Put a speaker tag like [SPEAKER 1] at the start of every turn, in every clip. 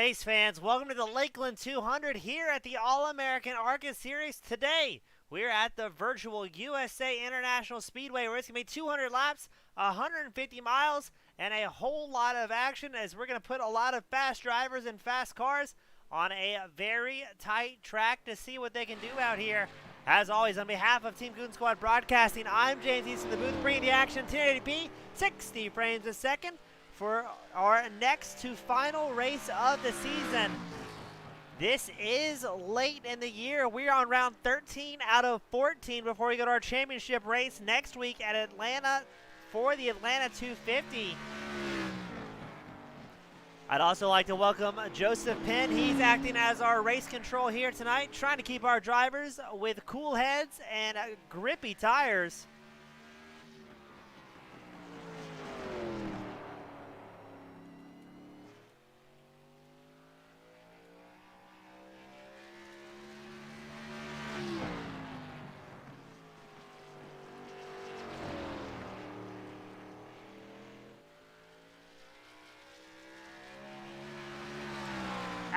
[SPEAKER 1] race fans, welcome to the Lakeland 200 here at the All-American ARCA Series. Today, we're at the virtual USA International Speedway where it's going to be 200 laps, 150 miles, and a whole lot of action as we're going to put a lot of fast drivers and fast cars on a very tight track to see what they can do out here. As always, on behalf of Team Goon Squad Broadcasting, I'm James East in the booth, bringing the action 1080p, 60 frames a second, for our next to final race of the season. This is late in the year. We're on round 13 out of 14 before we go to our championship race next week at Atlanta for the Atlanta 250. I'd also like to welcome Joseph Penn. He's acting as our race control here tonight, trying to keep our drivers with cool heads and grippy tires.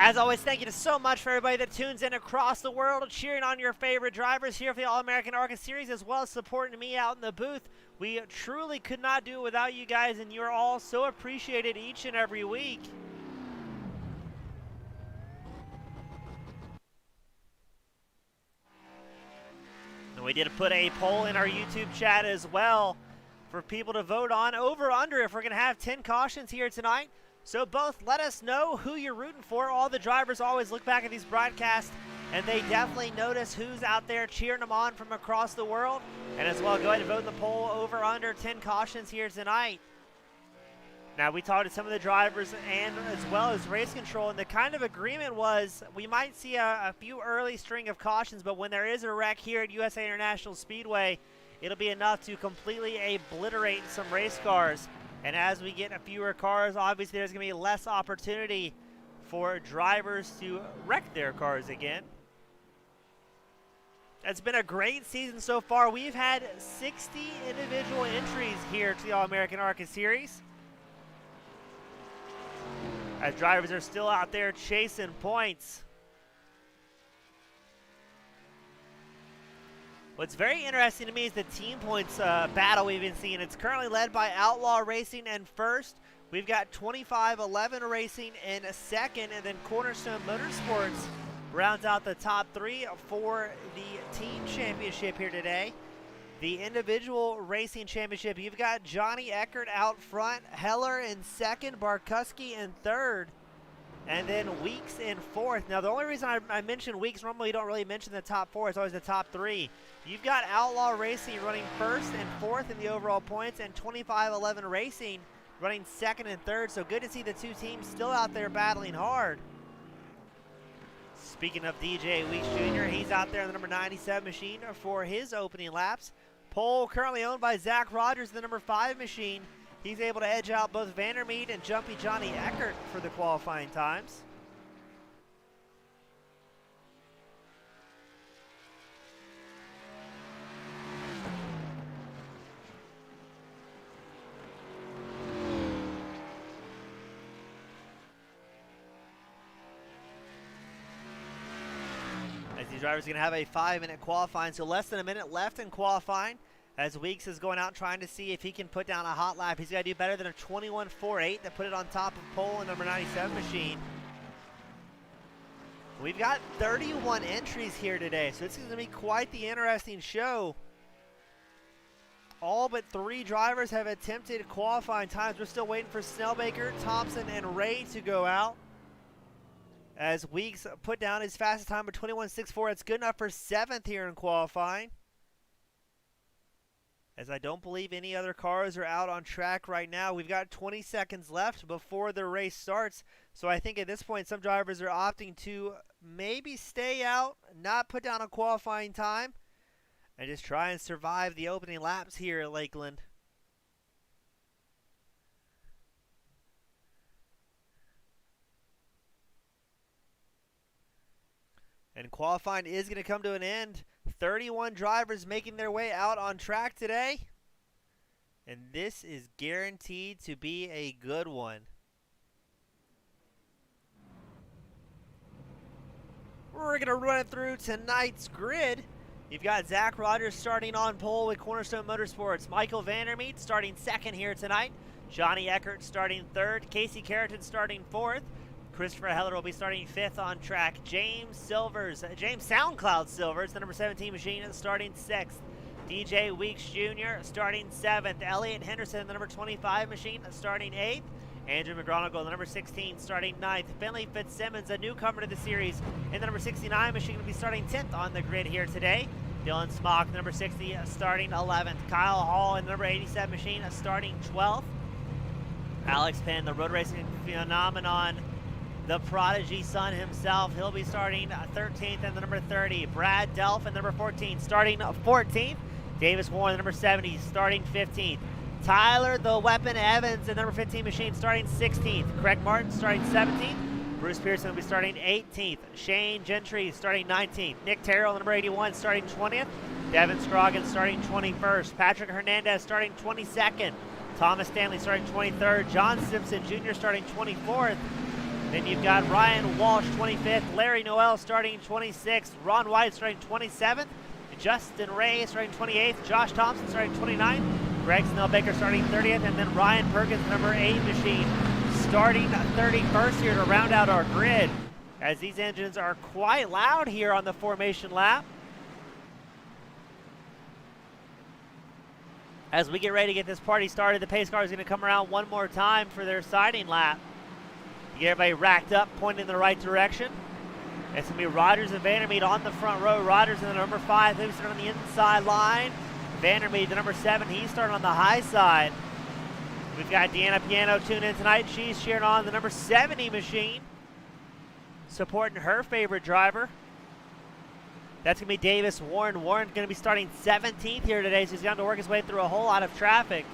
[SPEAKER 1] As always, thank you so much for everybody that tunes in across the world, cheering on your favorite drivers here for the All-American ARCA Series, as well as supporting me out in the booth. We truly could not do it without you guys, and you're all so appreciated each and every week. And we did put a poll in our YouTube chat as well for people to vote on, over or under, if we're going to have 10 cautions here tonight. So both let us know who you're rooting for. All the drivers always look back at these broadcasts, and they definitely notice who's out there cheering them on from across the world. And as well, go ahead and vote in the poll over under 10 cautions here tonight. Now, we talked to some of the drivers and as well as race control, and the kind of agreement was we might see a few early string of cautions, but when there is a wreck here at USA International Speedway, it'll be enough to completely obliterate some race cars. And as we get fewer cars, obviously there's going to be less opportunity for drivers to wreck their cars again. It's been a great season so far. We've had 60 individual entries here to the All-American ARCA Series, as drivers are still out there chasing points. What's very interesting to me is the team points battle we've been seeing. It's currently led by Outlaw Racing in first. We've got 2511 Racing in second, and then Cornerstone Motorsports rounds out the top three for the team championship here today. The individual racing championship, you've got Johnny Eckert out front, Heller in second, Barkuski in third, and then Weeks in fourth. Now, the only reason I mention Weeks, normally you don't really mention the top four, it's always the top three. You've got Outlaw Racing running first and fourth in the overall points, and 2511 Racing running second and third. So good to see the two teams still out there battling hard. Speaking of DJ Weeks Jr., he's out there in the number 97 machine for his opening laps. Pole currently owned by Zach Rogers, the number 5 machine. He's able to edge out both Vandermeet and Jumpy Johnny Eckert for the qualifying times. As these drivers are going to have a 5-minute qualifying, so less than a minute left in qualifying, as Weeks is going out trying to see if he can put down a hot lap. He's got to do better than a 21.48 to put it on top of pole and number 97 machine. We've got 31 entries here today, so it's going to be quite the interesting show. All but 3 drivers have attempted qualifying times. We're still waiting for Snellbaker, Thompson, and Ray to go out, as Weeks put down his fastest time of 21.64. It's good enough for 7th here in qualifying, as I don't believe any other cars are out on track right now. We've got 20 seconds left before the race starts, so I think at this point some drivers are opting to maybe stay out, not put down a qualifying time, and just try and survive the opening laps here at Lakeland. And qualifying is going to come to an end. 31 drivers making their way out on track today. And this is guaranteed to be a good one. We're going to run through tonight's grid. You've got Zach Rogers starting on pole with Cornerstone Motorsports. Michael Vandermeet starting second here tonight. Johnny Eckert starting third. Casey Carrington starting fourth. Christopher Heller will be starting fifth on track. James Soundcloud Silvers, the number 17 machine, starting sixth. DJ Weeks Jr. starting seventh. Elliot Henderson, the number 25 machine, starting eighth. Andrew McGonigal, the number 16, starting ninth. Finley Fitzsimmons, a newcomer to the series, in the number 69 machine, will be starting 10th on the grid here today. Dylan Smock, the number 60, starting 11th. Kyle Hall in the number 87 machine, starting 12th. Alex Penn, the road racing phenomenon, the prodigy son himself, he'll be starting 13th in the number 30. Brad Delph in the number 14, starting 14th. Davis Warren, the number 70, starting 15th. Tyler the Weapon Evans in the number 15 machine, starting 16th. Craig Martin starting 17th. Bruce Pearson will be starting 18th. Shane Gentry starting 19th. Nick Terrell, number 81, starting 20th. Devon Scroggins starting 21st. Patrick Hernandez starting 22nd. Thomas Stanley starting 23rd. John Simpson Jr. starting 24th. Then you've got Ryan Walsh 25th. Larry Noel starting 26th. Ron White starting 27th. Justin Ray starting 28th. Josh Thompson starting 29th. Greg Snellbaker starting 30th, and then Ryan Perkins, number 8 machine, starting 31st here to round out our grid, as these engines are quite loud here on the formation lap. As we get ready to get this party started, the pace car is going to come around one more time for their siding lap. To get everybody racked up, pointing in the right direction. It's going to be Rogers and Vandermeet on the front row. Rogers in the number 5, who's on the inside line. Vandermeet, the number 7, he's starting on the high side. We've got Deanna Piano tuned in tonight. She's cheering on the number 70 machine, supporting her favorite driver. That's going to be Davis Warren. Warren's going to be starting 17th here today, so he's going to work his way through a whole lot of traffic.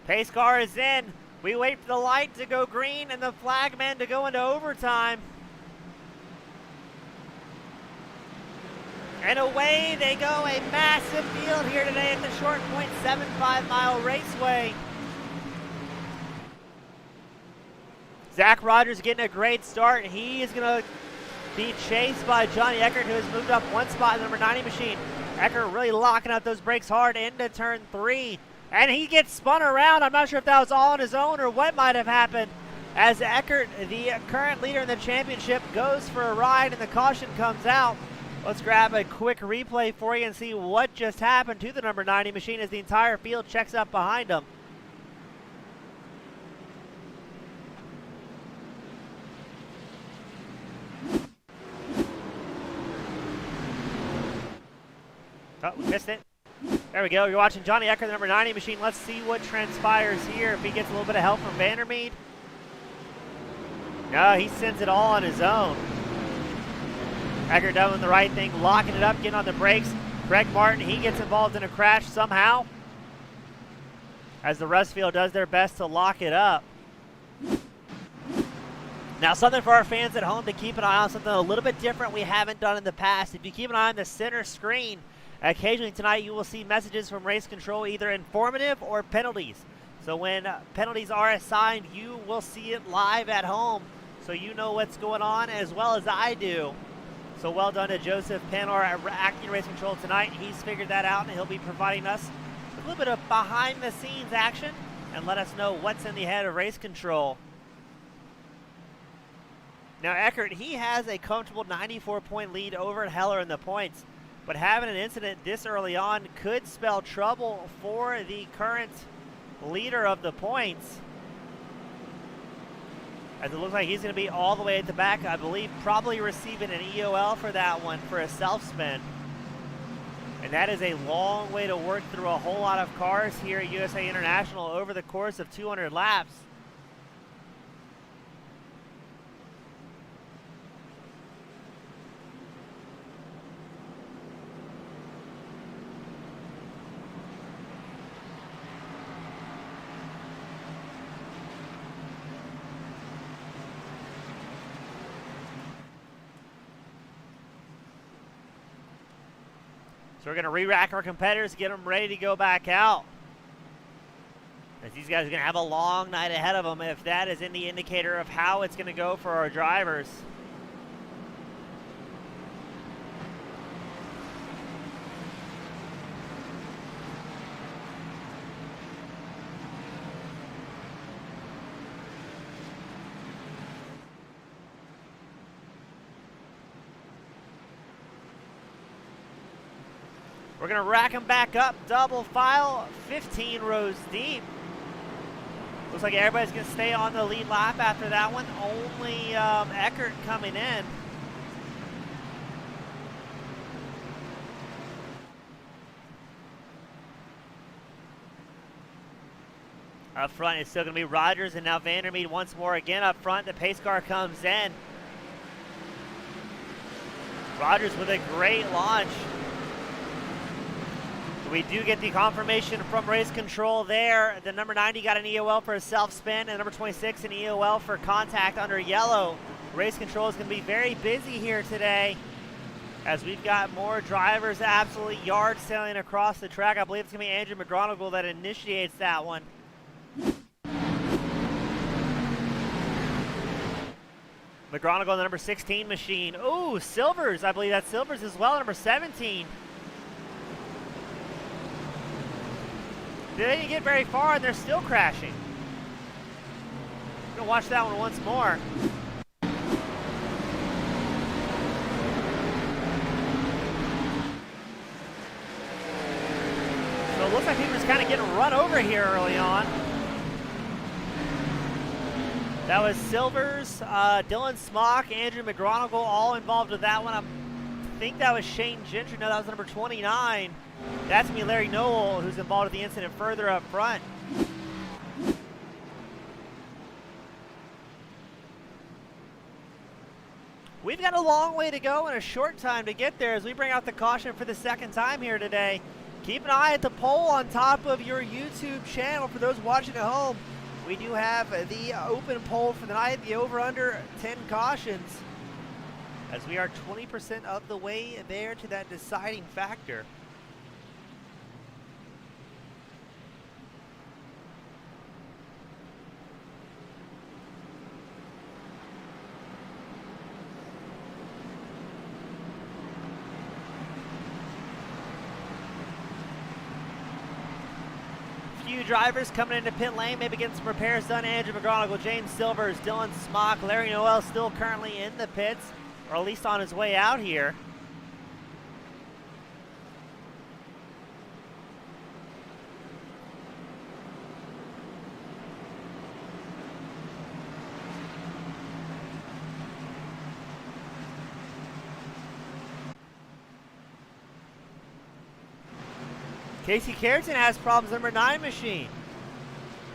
[SPEAKER 1] Pace car is in. We wait for the light to go green and the flagman to go into overtime. And away they go. A massive field here today at the short point 75 mile raceway. Zach Rogers getting a great start. He is going to be chased by Johnny Eckert, who has moved up one spot in the number 90 machine. Eckert really locking out those brakes hard into turn 3. And he gets spun around. I'm not sure if that was all on his own or what might have happened, as Eckert, the current leader in the championship, goes for a ride and the caution comes out. Let's grab a quick replay for you and see what just happened to the number 90 machine as the entire field checks up behind him. Oh, we missed it. There we go. You're watching Johnny Eckert, the number 90 machine. Let's see what transpires here. If he gets a little bit of help from Vandermeet. No, he sends it all on his own. Eckert doing the right thing, locking it up, getting on the brakes. Greg Martin, he gets involved in a crash somehow, as the rest field does their best to lock it up. Now, something for our fans at home to keep an eye on, something a little bit different we haven't done in the past. If you keep an eye on the center screen, occasionally tonight you will see messages from race control, either informative or penalties. So when penalties are assigned, you will see it live at home, so you know what's going on as well as I do. So well done to Joseph Panor at Acting Race Control tonight. He's figured that out, and he'll be providing us a little bit of behind-the-scenes action and let us know what's in the head of race control. Now Eckert, he has a comfortable 94-point lead over Heller in the points. But having an incident this early on could spell trouble for the current leader of the points, as it looks like he's going to be all the way at the back, I believe, probably receiving an EOL for that one for a self-spin. And that is a long way to work through a whole lot of cars here at USA International over the course of 200 laps. So we're going to re-rack our competitors, get them ready to go back out. As these guys are going to have a long night ahead of them, if that is any indicator of how it's going to go for our drivers. We're going to rack them back up, double file, 15 rows deep. Looks like everybody's going to stay on the lead lap after that one. Only Eckert coming in. Up front is still going to be Rogers and now Vandermeed once more again up front. The pace car comes in. Rogers with a great launch. We do get the confirmation from race control there. The number 90 got an EOL for a self-spin, and number 26 an EOL for contact under yellow. Race control is going to be very busy here today as we've got more drivers absolutely yard sailing across the track. I believe it's going to be Andrew McGronigal that initiates that one. McGronigal, the number 16 machine. Ooh, Silvers. I believe that's Silvers as well, number 17. They didn't get very far, and they're still crashing. We're going to watch that one once more. So it looks like he was kind of getting run over here early on. That was Silvers, Dylan Smock, Andrew McGronigal, all involved with that one. I think that was Shane Gentry. No, that was number 29. That's me, Larry Noel, who's involved with the incident further up front. We've got a long way to go and a short time to get there as we bring out the caution for the second time here today. Keep an eye at the poll on top of your YouTube channel for those watching at home. We do have the open poll for the night, the over-under 10 cautions, as we are 20% of the way there to that deciding factor. Few drivers coming into pit lane, maybe getting some repairs done. Andrew McGronigal, James Silvers, Dylan Smock, Larry Noel still currently in the pits, or at least on his way out here. Casey Carrington has problems, number 9 machine.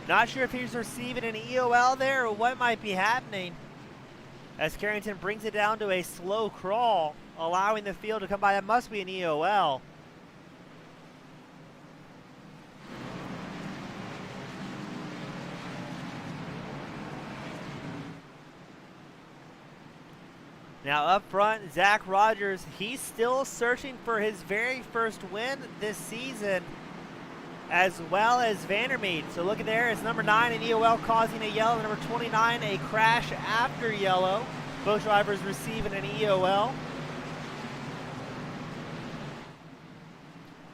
[SPEAKER 1] Not sure if he's receiving an EOL there or what might be happening, as Carrington brings it down to a slow crawl, allowing the field to come by. That must be an EOL. Now up front, Zach Rogers, he's still searching for his very first win this season, as well as Vandermeed. So look at there, it's number 9 an EOL causing a yellow, number 29 a crash after yellow. Both drivers receiving an EOL.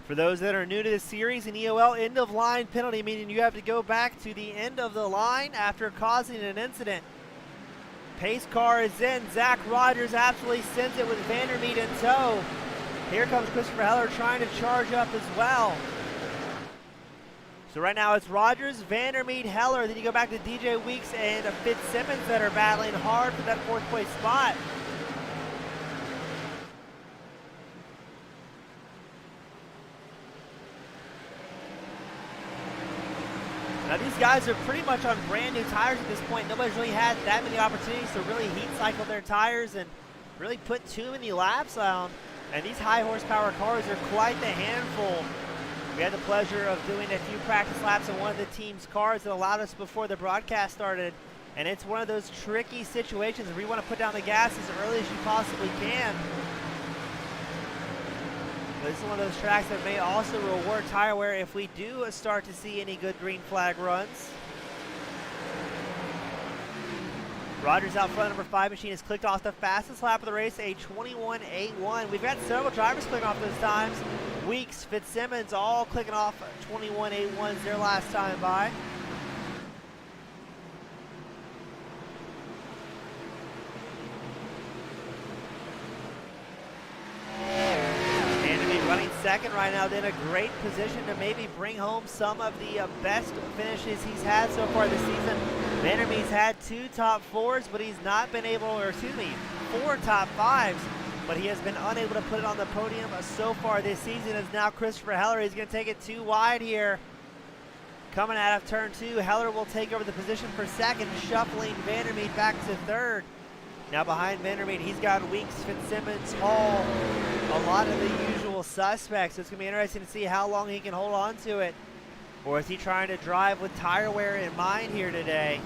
[SPEAKER 1] For those that are new to this series, an EOL end of line penalty, meaning you have to go back to the end of the line after causing an incident. Pace car is in. Zach Rogers absolutely sends it with Vandermeed in tow. Here comes Christopher Heller trying to charge up as well. So right now it's Rogers, Vandermeed, Heller. Then you go back to DJ Weeks and Fitzsimmons that are battling hard for that 4th place spot. Now these guys are pretty much on brand new tires at this point. Nobody's really had that many opportunities to really heat cycle their tires and really put too many laps on. And these high horsepower cars are quite the handful. We had the pleasure of doing a few practice laps on one of the team's cars that allowed us before the broadcast started. And it's one of those tricky situations where you want to put down the gas as early as you possibly can. This is one of those tracks that may also reward tire wear if we do start to see any good green flag runs. Rogers out front, number 5 machine has clicked off the fastest lap of the race, a 21.81. We've got several drivers clicking off those times. Weeks, Fitzsimmons, all clicking off 21.81s their last time by. Running second right now, in a great position to maybe bring home some of the best finishes he's had so far this season. Vandermeer's had 2 top 4s, but he's not been able, or excuse me, 4 top 5s, but he has been unable to put it on the podium so far this season. As now Christopher Heller, he's going to take it too wide here. Coming out of turn 2, Heller will take over the position for second, shuffling Vandermeer back to third. Now behind Vandermeer, he's got Weeks, Fitzsimmons, Hall, a lot of the usual suspects. So it's going to be interesting to see how long he can hold on to it. Or is he trying to drive with tire wear in mind here today?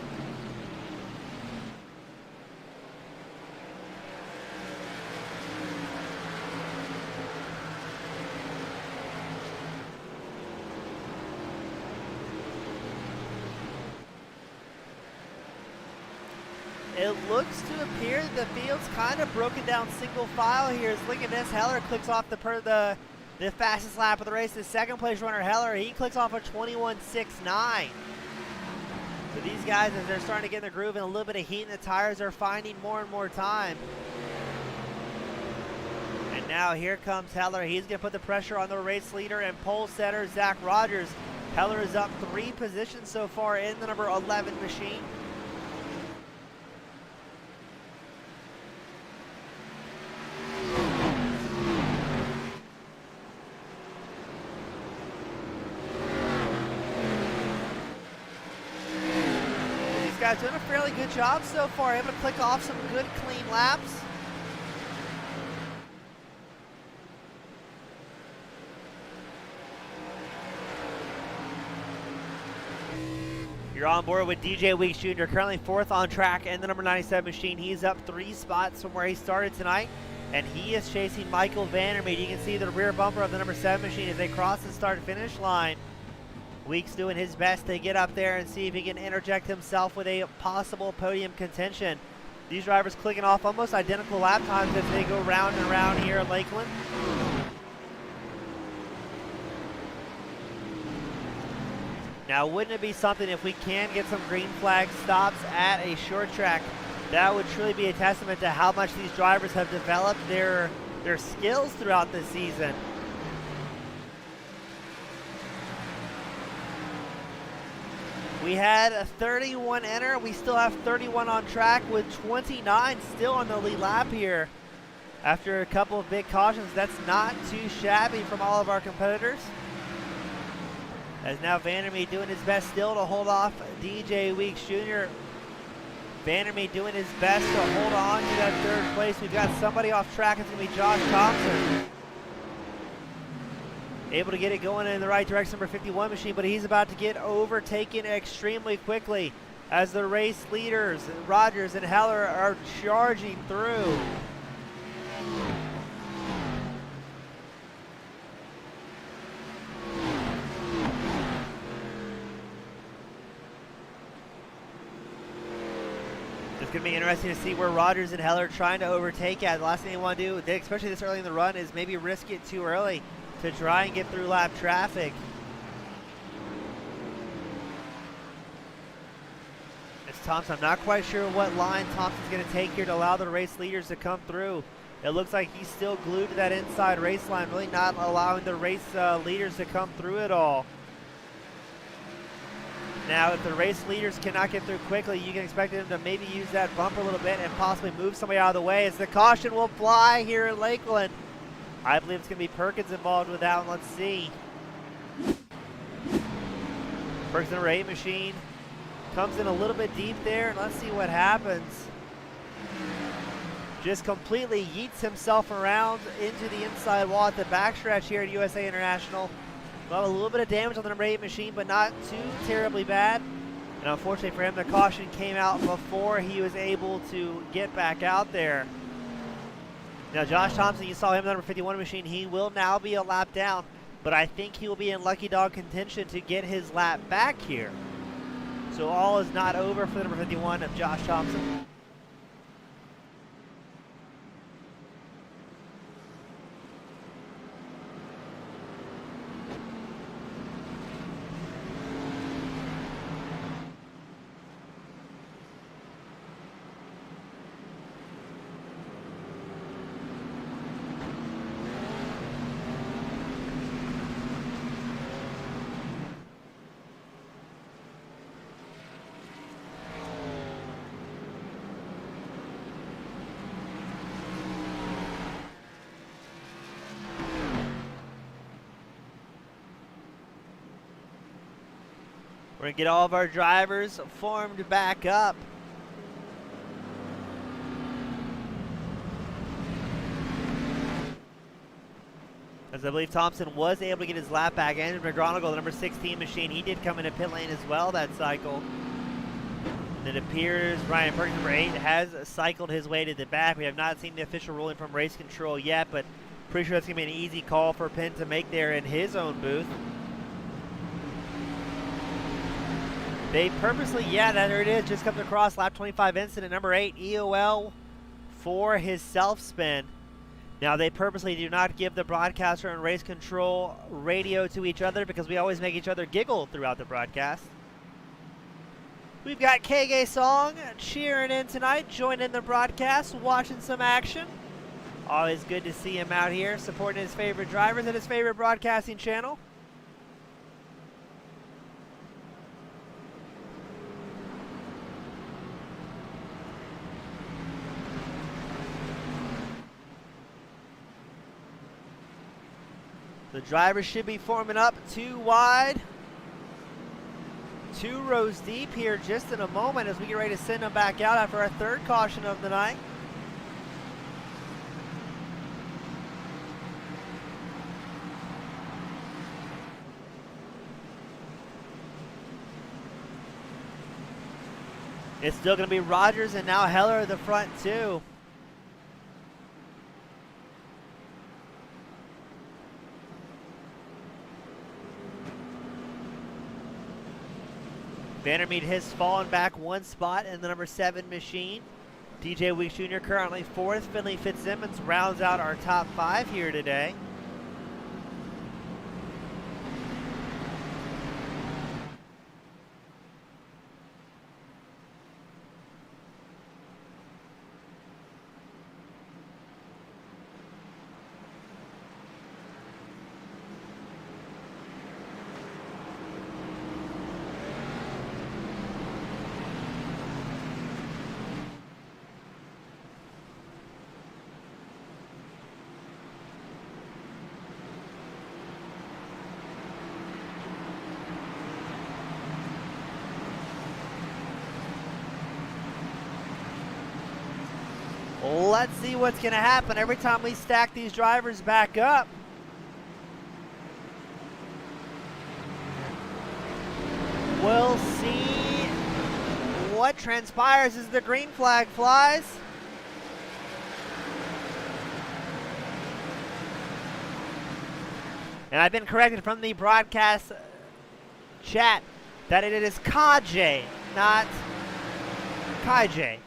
[SPEAKER 1] It looks to appear that the field's kind of broken down single file here as look at this. Heller clicks off the fastest lap of the race. The second place runner, Heller, he clicks off a 21.69. So these guys, as they're starting to get in the groove and a little bit of heat in the tires, are finding more and more time. And now here comes Heller. He's going to put the pressure on the race leader and pole setter, Zach Rogers. Heller is up 3 positions so far in the number 11 machine. Guys doing a fairly good job so far, able to click off some good clean laps. You're on board with DJ Weeks Jr., currently 4th on track in the number 97 machine. He's up 3 spots from where he started tonight, and he is chasing Michael Vandermeer. You can see the rear bumper of the number 7 machine as they cross the start-finish line. Weeks doing his best to get up there and see if he can interject himself with a possible podium contention. These drivers clicking off almost identical lap times as they go round and round here at Lakeland. Now, wouldn't it be something if we can get some green flag stops at a short track? That would truly be a testament to how much these drivers have developed their skills throughout the season. We had a 31 enter. We still have 31 on track with 29 still on the lead lap here. After a couple of big cautions, that's not too shabby from all of our competitors. As now Vandermeer doing his best still to hold off DJ Weeks Jr. Vandermeer doing his best to hold on to that 3rd place. We've got somebody off track. It's going to be Josh Thompson. Able to get it going in the right direction, number 51 machine, but he's about to get overtaken extremely quickly as the race leaders, Rogers and Heller, are charging through. It's going to be interesting to see where Rogers and Heller are trying to overtake at. The last thing they want to do, especially this early in the run, is maybe risk it too early to try and get through lap traffic. It's Thompson. I'm not quite sure what line Thompson's going to take here to allow the race leaders to come through. It looks like he's still glued to that inside race line, really not allowing the race leaders to come through at all. Now, if the race leaders cannot get through quickly, you can expect them to maybe use that bumper a little bit and possibly move somebody out of the way as the caution will fly here in Lakeland. I believe it's going to be Perkins involved with that one. Let's see. Perkins number 8 machine comes in a little bit deep there, and let's see what happens. Just completely yeets himself around into the inside wall at the backstretch here at USA International. Well, a little bit of damage on the number 8 machine, but not too terribly bad. And unfortunately for him, the caution came out before he was able to get back out there. Now, Josh Thompson, you saw him in the number 51 machine. He will now be a lap down, but I think he will be in lucky dog contention to get his lap back here. So all is not over for the number 51 of Josh Thompson. We're going to get all of our drivers formed back up. As I believe Thompson was able to get his lap back. Andrew McGonigal, the number 16 machine, he did come into pit lane as well that cycle. And it appears Ryan Perkins, number 8, has cycled his way to the back. We have not seen the official ruling from race control yet, but pretty sure that's going to be an easy call for Penn to make there in his own booth. They purposely, yeah, there it is, just comes across lap 25 incident, number 8, EOL for his self-spin. Now, they purposely do not give the broadcaster and race control radio to each other because we always make each other giggle throughout the broadcast. We've got KG Song cheering in tonight, joining the broadcast, watching some action. Always good to see him out here, supporting his favorite drivers and his favorite broadcasting channel. The drivers should be forming up 2 wide, 2 rows deep here just in a moment as we get ready to send them back out after our 3rd caution of the night. It's still going to be Rogers and now Heller at the front too. Vandermeer has fallen back 1 spot in the number 7 machine. DJ Weeks Jr. currently 4th. Finley Fitzsimmons rounds out our top 5 here today. Let's see what's going to happen every time we stack these drivers back up. We'll see what transpires as the green flag flies. And I've been corrected from the broadcast chat that it is Kage, not Kaije.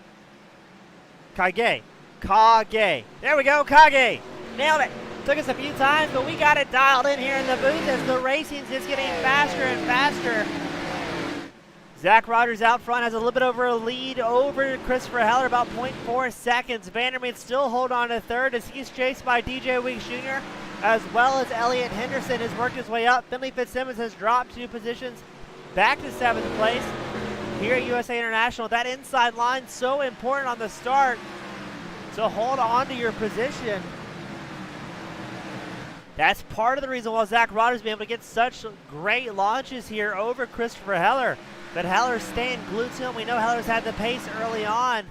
[SPEAKER 1] Kage. Kage. There we go, Kage. Nailed it. Took us a few times, but we got it dialed in here in the booth as the racing's just getting faster and faster. Zach Rogers out front has a little bit over a lead over Christopher Heller, about 0.4 seconds. Vandermeer still hold on to 3rd as he's chased by DJ Weeks Jr. as well as Elliot Henderson has worked his way up. Finley Fitzsimmons has dropped 2 positions back to 7th place here at USA International. That inside line so important on the start. So hold on to your position. That's part of the reason why Zach Rogers has been able to get such great launches here over Christopher Heller. But Heller's staying glued to him. We know Heller's had the pace early on.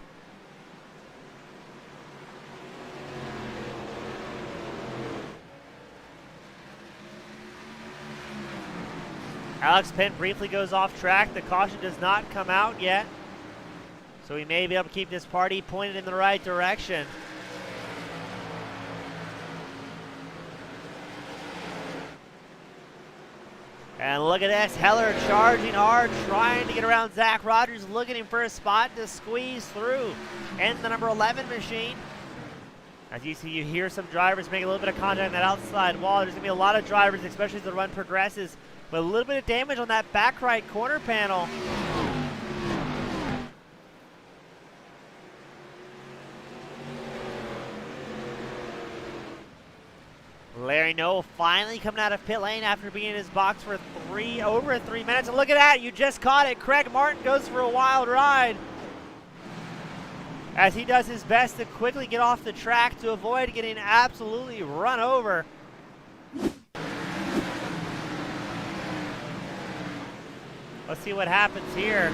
[SPEAKER 1] Alex Penn briefly goes off track. The caution does not come out yet. So we may be able to keep this party pointed in the right direction. And look at this, Heller charging hard, trying to get around Zach Rogers, looking for a spot to squeeze through in the number 11 machine. As you see, you hear some drivers making a little bit of contact on that outside wall. There's going to be a lot of drivers, especially as the run progresses, with a little bit of damage on that back right corner panel. Larry Noel finally coming out of pit lane after being in his box for over 3 minutes. And look at that, you just caught it. Craig Martin goes for a wild ride as he does his best to quickly get off the track to avoid getting absolutely run over. Let's see what happens here.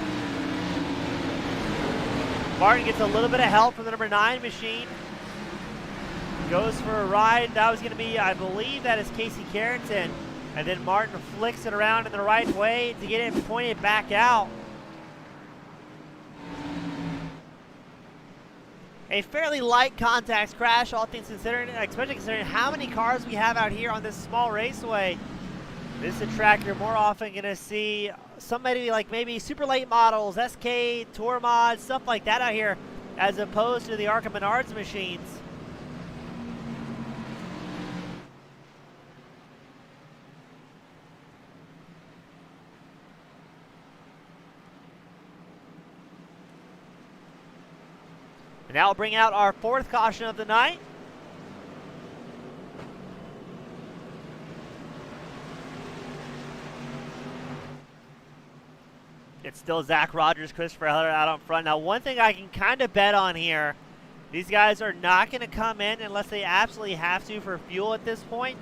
[SPEAKER 1] Martin gets a little bit of help from the number 9 machine. Goes for a ride. That was going to be, I believe that is Casey Carrington. And then Martin flicks it around in the right way to get it pointed back out. A fairly light contacts crash, all things considering, especially considering how many cars we have out here on this small raceway. This is a track you're more often going to see somebody like maybe super late models, SK, Tour Mod, stuff like that out here, as opposed to the ARCA Menards machines. And now we'll bring out our 4th caution of the night. It's still Zach Rogers, Christopher Heller out on front. Now, one thing I can kind of bet on here, these guys are not going to come in unless they absolutely have to for fuel at this point.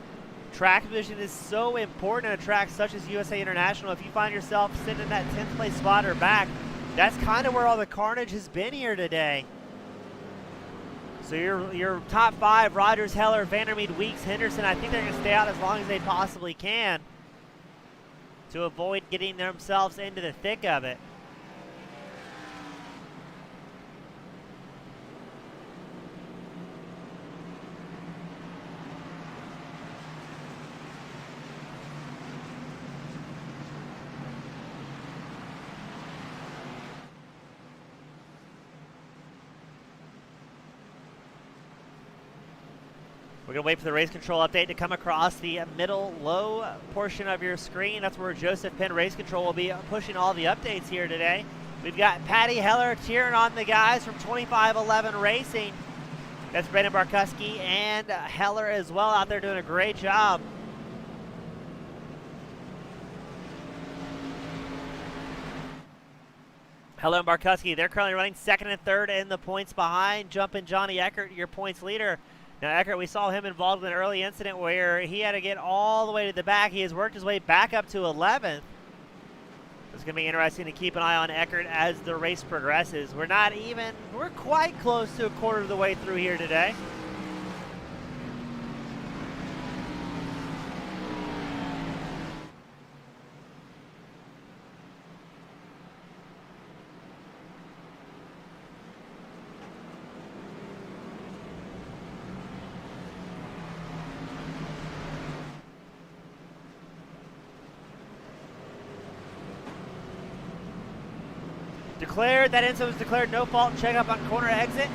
[SPEAKER 1] Track position is so important in a track such as USA International. If you find yourself sitting in that 10th place spot or back, that's kind of where all the carnage has been here today. So your top 5, Rogers, Heller, Vandermeed, Weeks, Henderson, I think they're going to stay out as long as they possibly can to avoid getting themselves into the thick of it. We're going to wait for the race control update to come across the middle low portion of your screen. That's where Joseph Penn Race Control will be pushing all the updates here today. We've got Patty Heller cheering on the guys from 2511 Racing. That's Brandon Barkuski and Heller as well out there doing a great job. Heller and Barkuski, they're currently running 2nd and 3rd in the points behind. Jumping Johnny Eckert, your points leader. Now, Eckert, we saw him involved in an early incident where he had to get all the way to the back. He has worked his way back up to 11th. It's going to be interesting to keep an eye on Eckert as the race progresses. We're quite close to a quarter of the way through here today. Declared, that incident was declared no fault. Check up on corner exit.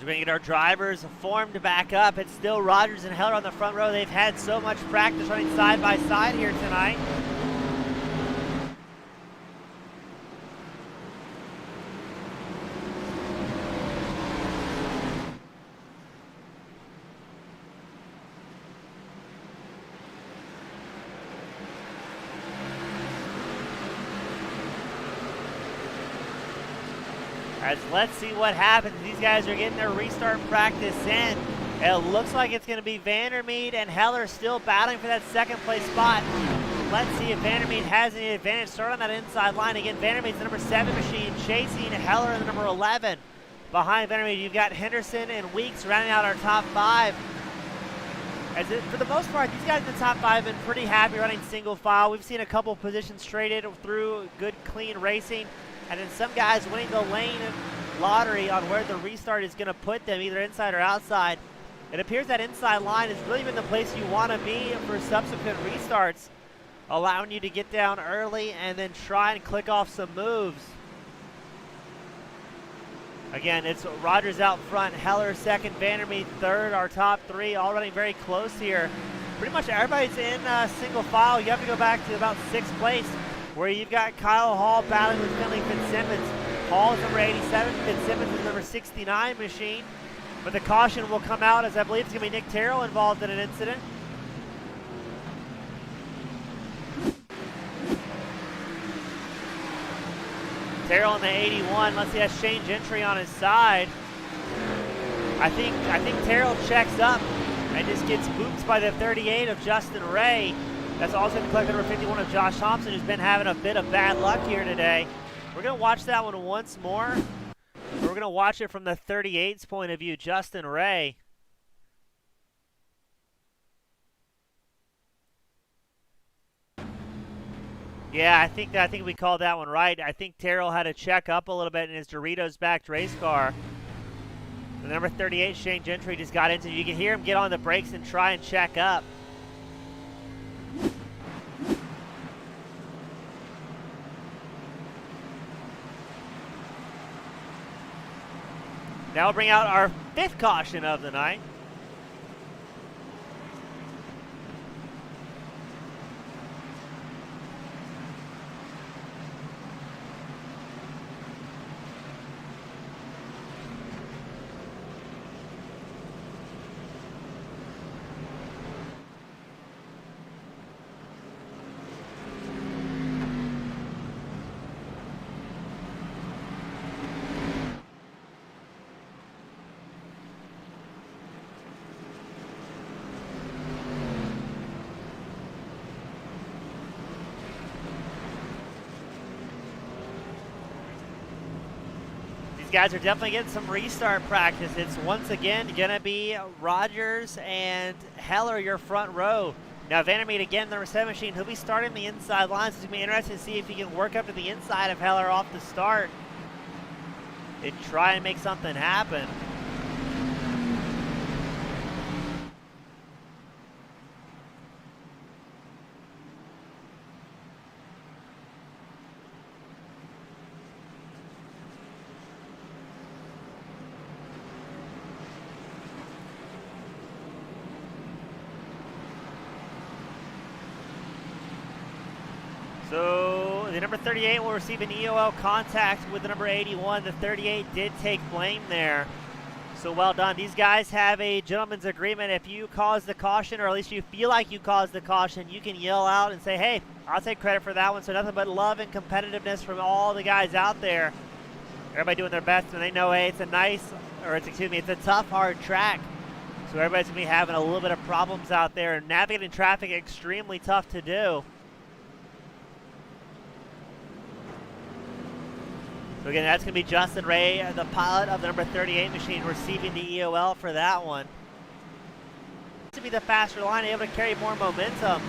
[SPEAKER 1] We're going to get our drivers formed back up. It's still Rogers and Heller on the front row. They've had so much practice running side by side here tonight. Let's see what happens. These guys are getting their restart practice in. It looks like it's going to be Vandermeed and Heller still battling for that 2nd place spot. let's see if Vandermeer has any advantage. Start on that inside line. Again, Vandermeer's the number 7 machine, chasing Heller in the number 11. Behind Vandermeer, you've got Henderson and Weeks rounding out our top 5. For the most part, these guys in the top 5 have been pretty happy running single file. We've seen a couple positions traded through good, clean racing, and then some guys winning the lane lottery on where the restart is going to put them, either inside or outside. It appears that inside line has really been the place you want to be for subsequent restarts, allowing you to get down early and then try and click off some moves. Again, it's Rogers out front, Heller second, Vandermeer third. Our top 3 all running very close here. Pretty much everybody's in single file. You have to go back to about 6th place, where you've got Kyle Hall battling with Finley Fitzsimmons. Hall is number 87, Fitzsimmons is number 69 machine. But the caution will come out, as I believe it's going to be Nick Terrell involved in an incident. Terrell in the 81. Let's see, that's Shane Gentry on his side. I think Terrell checks up and just gets booped by the 38 of Justin Ray. That's also going to collect number 51 of Josh Thompson, who's been having a bit of bad luck here today. We're going to watch that one once more. We're going to watch it from the 38's point of view, Justin Ray. Yeah, I think we called that one right. I think Terrell had to check up a little bit in his Doritos-backed race car. The number 38, Shane Gentry, just got into it. You can hear him get on the brakes and try and check up. Now we'll bring out our 5th caution of the night. Guys are definitely getting some restart practice. It's once again going to be Rogers and Heller, your front row. Now Vandermeer again, number 7 machine, he'll be starting the inside line, so it's going to be interesting to see if he can work up to the inside of Heller off the start and try and make something happen. So the number 38 will receive an EOL contact with the number 81. The 38 did take blame there. So well done. These guys have a gentleman's agreement. If you cause the caution, or at least you feel like you caused the caution, you can yell out and say, hey, I'll take credit for that one. So nothing but love and competitiveness from all the guys out there. Everybody doing their best, and they know, hey, it's a tough, hard track. So everybody's going to be having a little bit of problems out there. And navigating traffic, extremely tough to do. So again, that's going to be Justin Ray, the pilot of the number 38 machine, receiving the EOL for that one. To be the faster line, able to carry more momentum.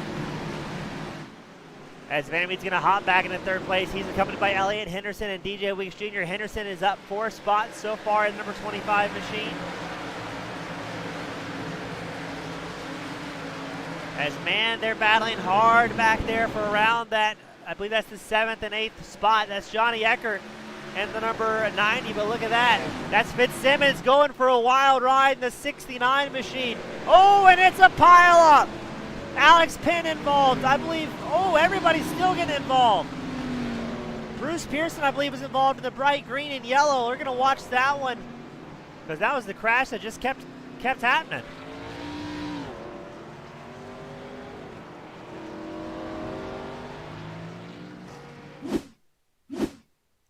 [SPEAKER 1] As Vandermeer's going to hop back into 3rd place. He's accompanied by Elliot Henderson and DJ Weeks Jr. Henderson is up 4 spots so far in the number 25 machine. As, man, they're battling hard back there for around that, I believe that's the 7th and 8th spot. That's Johnny Eckert and the number 90, but look at that. That's Fitzsimmons going for a wild ride in the 69 machine. Oh, and it's a pile-up. Alex Penn involved, I believe. Oh, everybody's still getting involved. Bruce Pearson, I believe, is involved in the bright green and yellow. We're going to watch that one because that was the crash that just kept happening.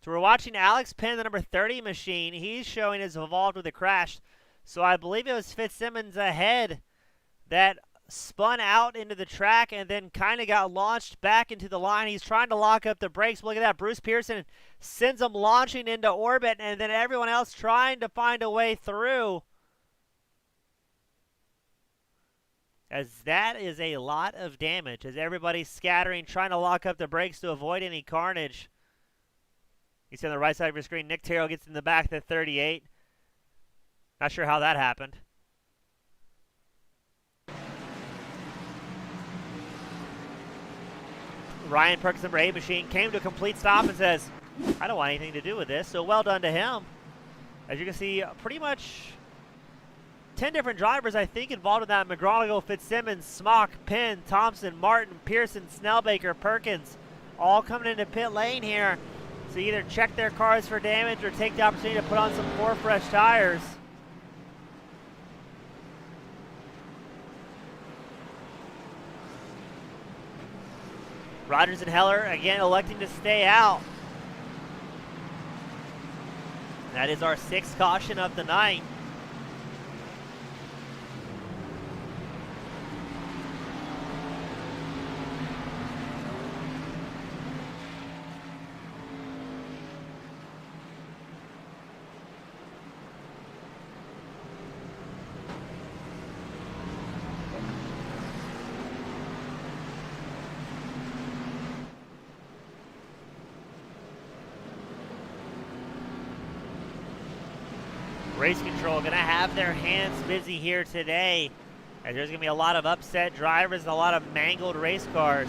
[SPEAKER 1] So we're watching Alex Penn, the number 30 machine. He's showing is involved with the crash. So I believe it was Fitzsimmons ahead that spun out into the track and then kind of got launched back into the line. He's trying to lock up the brakes. Look at that. Bruce Pearson sends him launching into orbit, and then everyone else trying to find a way through. As that is a lot of damage as everybody's scattering, trying to lock up the brakes to avoid any carnage. You see on the right side of your screen, Nick Terrell gets in the back of the 38. Not sure how that happened. Ryan Perkins, number 8 machine, came to a complete stop and says, I don't want anything to do with this, so well done to him. As you can see, pretty much 10 different drivers, I think, involved in that. McGronigal, Fitzsimmons, Smock, Penn, Thompson, Martin, Pearson, Snellbaker, Perkins, all coming into pit lane here. So either check their cars for damage or take the opportunity to put on some 4 fresh tires. Rogers and Heller, again, electing to stay out. That is our 6th caution of the night. Race Control going to have their hands busy here today, as there's going to be a lot of upset drivers and a lot of mangled race cars.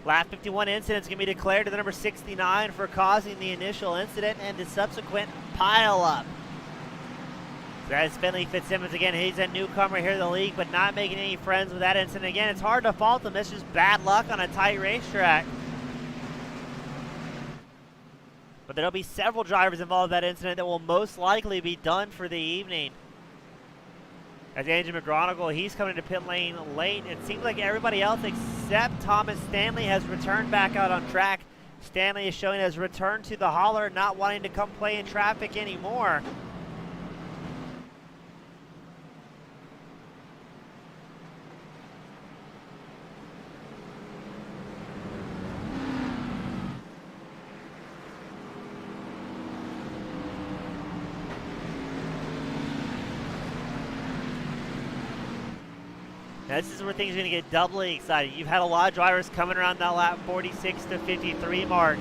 [SPEAKER 1] Lap 51 incident is going to be declared to the number 69 for causing the initial incident and the subsequent pileup. So that is Finley Fitzsimmons again. He's a newcomer here to the league, but not making any friends with that incident. Again, it's hard to fault him. It's just bad luck on a tight racetrack. But there'll be several drivers involved in that incident that will most likely be done for the evening. As Andrew McGronigal, he's coming into pit lane late. It seems like everybody else except Thomas Stanley has returned back out on track. Stanley is showing his return to the hauler, not wanting to come play in traffic anymore. Now this is where things are going to get doubly exciting. You've had a lot of drivers coming around that lap 46 to 53 mark,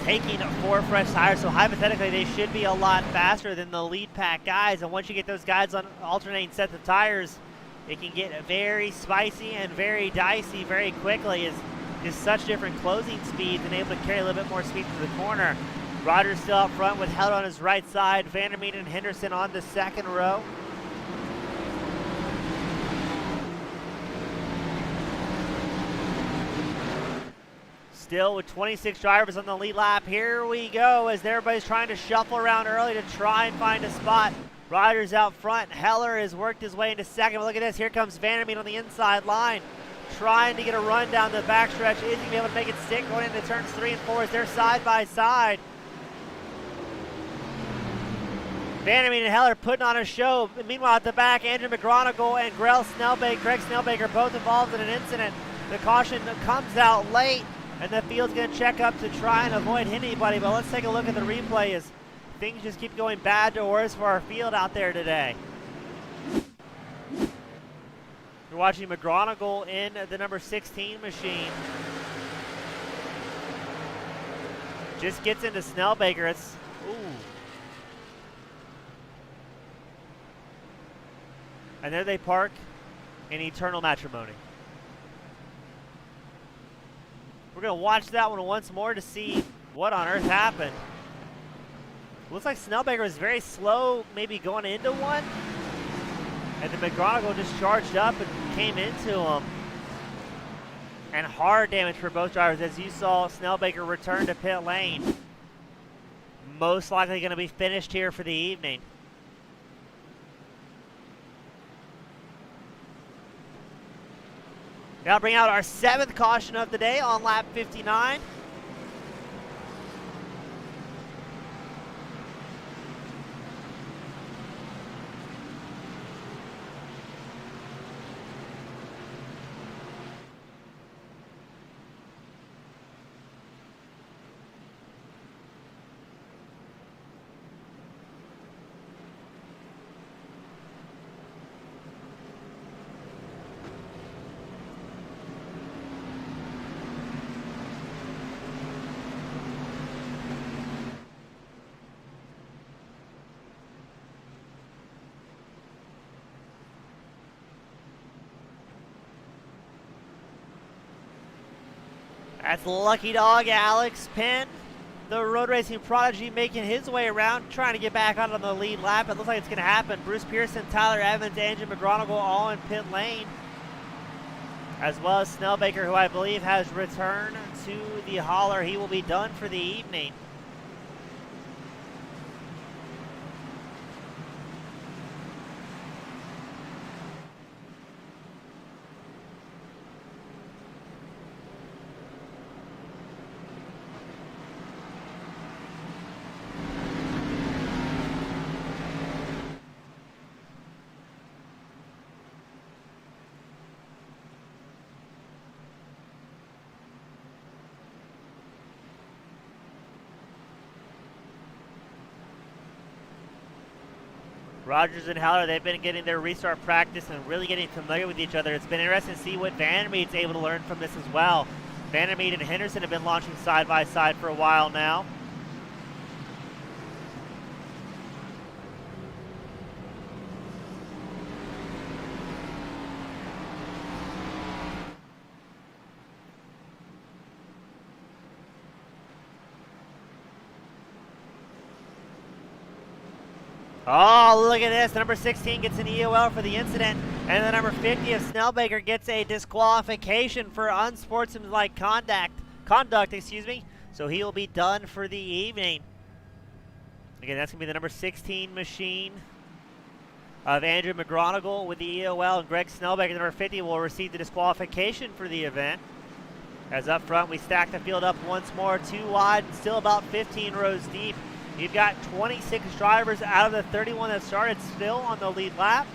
[SPEAKER 1] taking 4 fresh tires, so hypothetically they should be a lot faster than the lead pack guys. And once you get those guys on alternating sets of tires, it can get very spicy and very dicey very quickly. It's just such different closing speeds and able to carry a little bit more speed to the corner. Ryder's still up front with Held on his right side. Vandermeer and Henderson on the second row. Still with 26 drivers on the lead lap. Here we go as everybody's trying to shuffle around early to try and find a spot. Ryder's out front. Heller has worked his way into second. But look at this. Here comes Vandermeer on the inside line, trying to get a run down the backstretch. Is he going to be able to make it stick going into turns 3 and 4 as they're side by side? Vandermeer and Heller putting on a show. Meanwhile, at the back, Andrew McGronigal and Greg Snellbaker both involved in an incident. The caution comes out late, and the field's going to check up to try and avoid hitting anybody. But let's take a look at the replay as things just keep going bad to worse for our field out there today. You're watching McGronigal in the number 16 machine. Just gets into Snellbaker. It's, ooh. And there they park in eternal matrimony. We're going to watch that one once more to see what on earth happened. Looks like Snellbaker was very slow, maybe going into one. And then McGronigal just charged up and came into him. And hard damage for both drivers, as you saw Snellbaker return to pit lane. Most likely going to be finished here for the evening. Now bring out our 7th caution of the day on lap 59. That's lucky dog Alex Penn, the road racing prodigy, making his way around, trying to get back out on the lead lap. It looks like it's going to happen. Bruce Pearson, Tyler Evans, Andrew McGonigal all in pit lane, as well as Snellbaker, who I believe has returned to the hauler. He will be done for the evening. Rogers and Heller, they've been getting their restart practice and really getting familiar with each other. It's been interesting to see what Vandermeed's able to learn from this as well. Vandermeed and Henderson have been launching side by side for a while now. Oh, look at this. The number 16 gets an EOL for the incident, and the number 50 of Snellbaker gets a disqualification for unsportsmanlike conduct, so he will be done for the evening. Again, that's going to be the number 16 machine of Andrew McGonigal with the EOL, and Greg Snellbaker, the number 50, will receive the disqualification for the event. As up front, we stack the field up once more, 2 wide, and still about 15 rows deep. You've got 26 drivers out of the 31 that started still on the lead lap.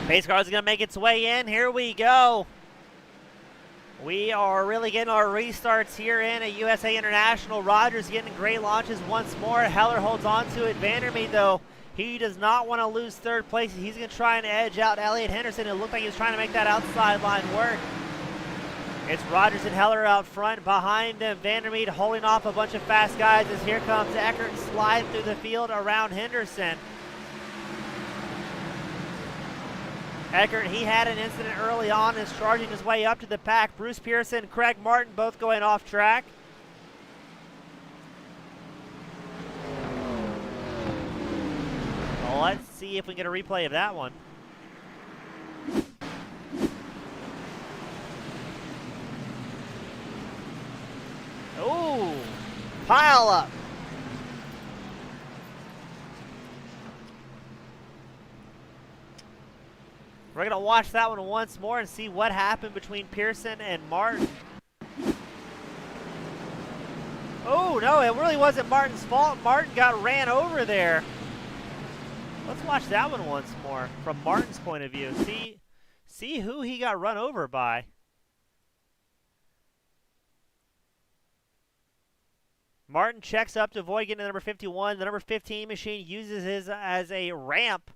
[SPEAKER 1] Pace car is going to make its way in. Here we go. We are really getting our restarts here in at USA International. Rogers getting great launches once more. Heller holds on to it. Vandermeed, though, he does not want to lose third place. He's going to try and edge out Elliot Henderson. It looked like he was trying to make that outside line work. It's Rogers and Heller out front. Behind them, Vandermeed holding off a bunch of fast guys as here comes Eckert sliding through the field around Henderson. Eckert, he had an incident early on, is charging his way up to the pack. Bruce Pearson and Craig Martin both going off track. Well, let's see if we can get a replay of that one. Ooh, pile up. We're going to watch that one once more and see what happened between Pearson and Martin. Oh, no, it really wasn't Martin's fault. Martin got ran over there. Let's watch that one once more from Martin's point of view. See who he got run over by. Martin checks up to avoid getting the number 51. The number 15 machine uses his as a ramp.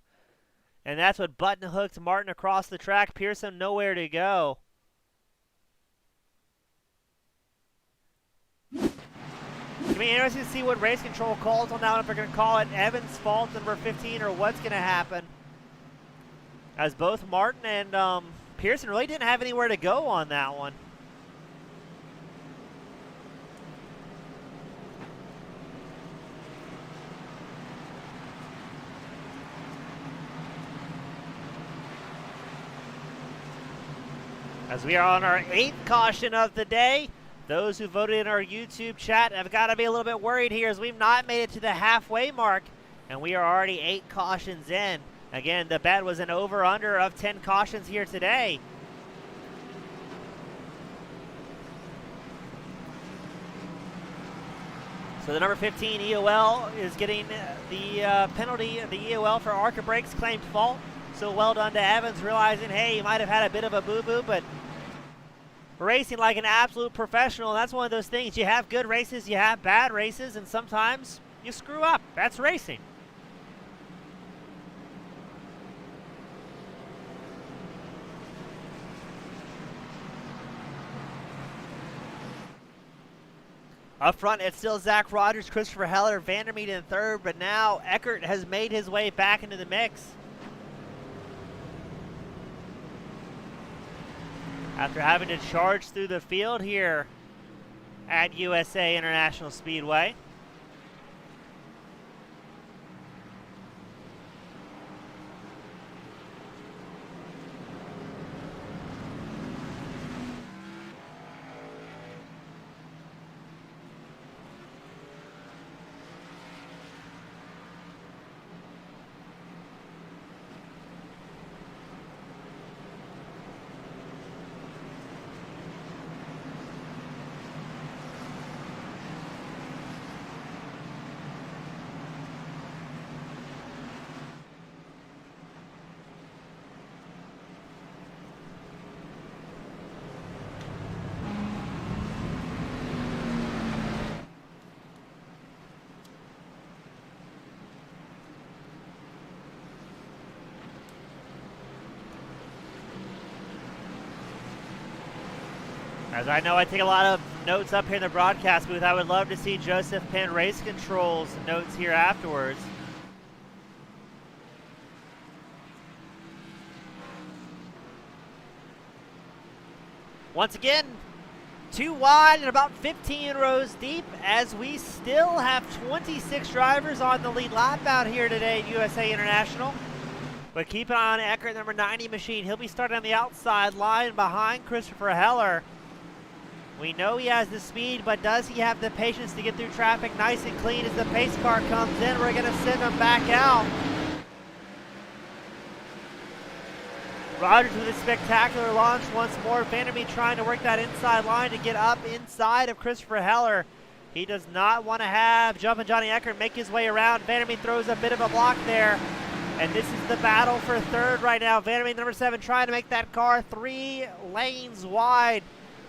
[SPEAKER 1] And that's what button hooked Martin across the track. Pearson nowhere to go. It's going to be interesting to see what race control calls on that one. If they're going to call it Evans' fault, number 15, or what's going to happen. As both Martin and Pearson really didn't have anywhere to go on that one. As we are on our 8th caution of the day, those who voted in our YouTube chat have got to be a little bit worried here as we've not made it to the halfway mark, and we are already 8 cautions in. Again, the bet was an over-under of 10 cautions here today. So the number 15 EOL is getting the penalty, the EOL for ARCA brakes, claimed fault. So well done to Evans, realizing, hey, he might have had a bit of a boo-boo, but racing like an absolute professional. That's one of those things. You have good races, you have bad races, and sometimes you screw up. That's racing. Up front, it's still Zach Rogers, Christopher Heller, Vandermeet in third, but now Eckert has made his way back into the mix. After having to charge through the field here at USA International Speedway. As I know, I take a lot of notes up here in the broadcast booth. I would love to see Joseph Penn Race Control's notes here afterwards. Once again, 2 wide and about 15 rows deep, as we still have 26 drivers on the lead lap out here today at USA International. But keep an eye on Eckert, number 90 machine. He'll be starting on the outside line behind Christopher Heller. We know he has the speed, but does he have the patience to get through traffic nice and clean as the pace car comes in? We're going to send him back out. Rogers with a spectacular launch once more. Vandermeet trying to work that inside line to get up inside of Christopher Heller. He does not want to have Jumpin' Johnny Eckert make his way around. Vandermeet throws a bit of a block there. And this is the battle for third right now. Vandermeet, number 7, trying to make that car 3 lanes wide.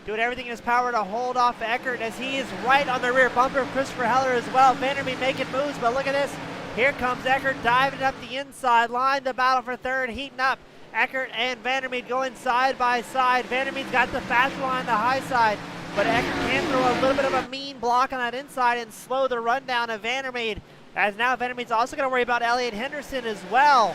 [SPEAKER 1] Doing everything in his power to hold off Eckert as he is right on the rear bumper of Christopher Heller as well. Vandermeet making moves, but look at this. Here comes Eckert diving up the inside line. The battle for third heating up. Eckert and Vandermeet going side by side. Vandermeet's got the faster line, the high side, but Eckert can throw a little bit of a mean block on that inside and slow the rundown of Vandermeet. As now Vandermeet's also going to worry about Elliot Henderson as well.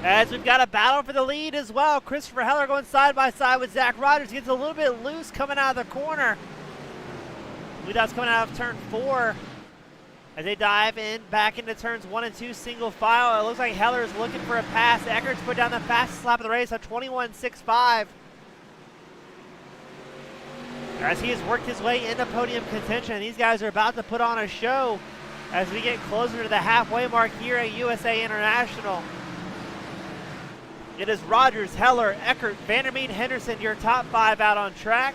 [SPEAKER 1] As we've got a battle for the lead as well. Christopher Heller going side by side with Zach Rogers. Gets a little bit loose coming out of the corner. I believe that's coming out of turn 4. As they dive in back into turns 1 and 2 single file. It looks like Heller is looking for a pass. Eckert's put down the fastest lap of the race, a 21.65. As he has worked his way into podium contention. These guys are about to put on a show as we get closer to the halfway mark here at USA International. It is Rogers, Heller, Eckert, Vandermeet, Henderson, your top 5 out on track.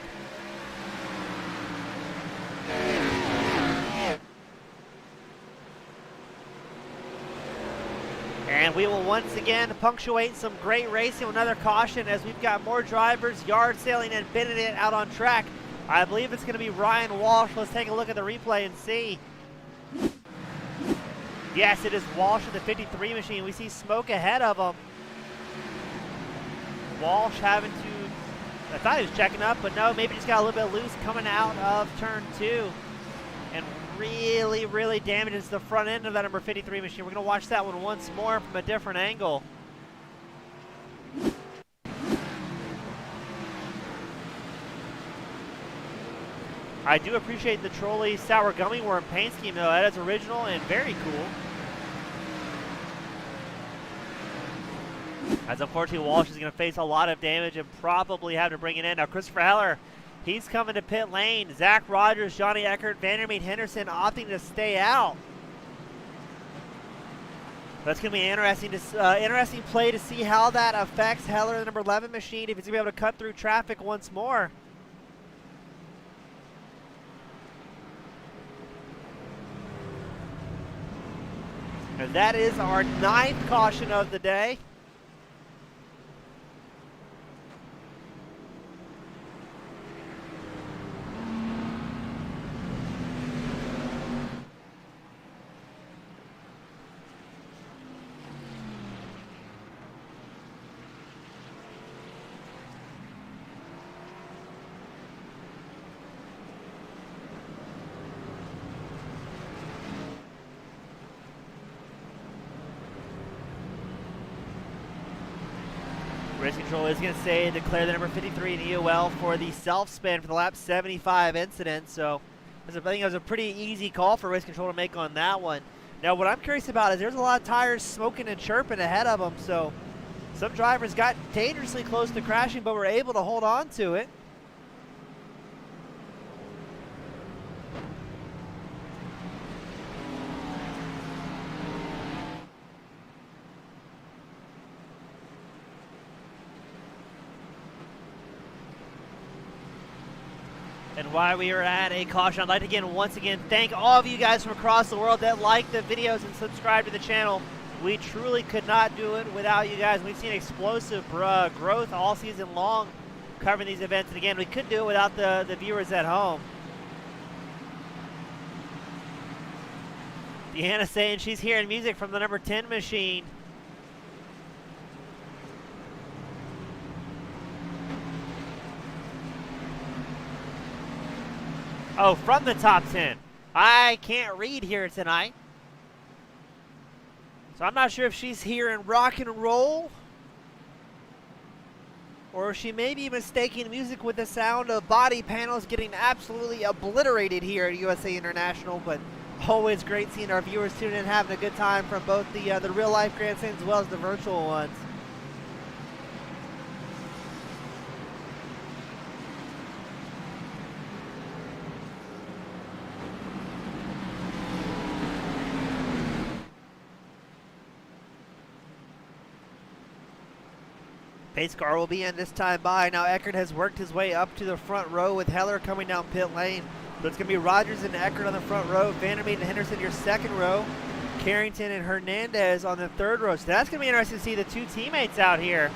[SPEAKER 1] And we will once again punctuate some great racing with another caution as we've got more drivers yard sailing and bending it out on track. I believe it's going to be Ryan Walsh. Let's take a look at the replay and see. Yes, it is Walsh with the 53 machine. We see smoke ahead of him. Walsh having to, I thought he was checking up, but no, maybe just got a little bit loose coming out of turn 2. And really, really damages the front end of that number 53 machine. We're going to watch that one once more from a different angle. I do appreciate the Trolley Sour Gummy Worm paint scheme, though. That is original and very cool. As unfortunately Walsh is going to face a lot of damage and probably have to bring it in. Now Christopher Heller, he's coming to pit lane. Zach Rogers, Johnny Eckert, Vandermeet, Henderson opting to stay out. That's going to be interesting play to see how that affects Heller, the number 11 machine, if he's going to be able to cut through traffic once more. And that is our 9th caution of the day. Race control is going to say declare the number 53 in EOL for the self-spin for the lap 75 incident. So I think it was a pretty easy call for race control to make on that one. Now what I'm curious about is there's a lot of tires smoking and chirping ahead of them. So some drivers got dangerously close to crashing, but were able to hold on to it. And while we are at a caution, I'd like to once again thank all of you guys from across the world that like the videos and subscribe to the channel. We truly could not do it without you guys. We've seen explosive growth all season long covering these events. And again, we couldn't do it without the viewers at home. Deanna saying she's hearing music from the number 10 machine. Oh, from the top 10. I can't read here tonight. So I'm not sure if she's hearing rock and roll, or she may be mistaking music with the sound of body panels getting absolutely obliterated here at USA International. But always great seeing our viewers tuning in, having a good time from both the real life grandstands as well as the virtual ones. Pace car will be in this time by. Now Eckert has worked his way up to the front row with Heller coming down pit lane. So it's going to be Rogers and Eckert on the front row, Vandermeer and Henderson your second row, Carrington and Hernandez on the third row. So that's going to be interesting to see the two teammates out here.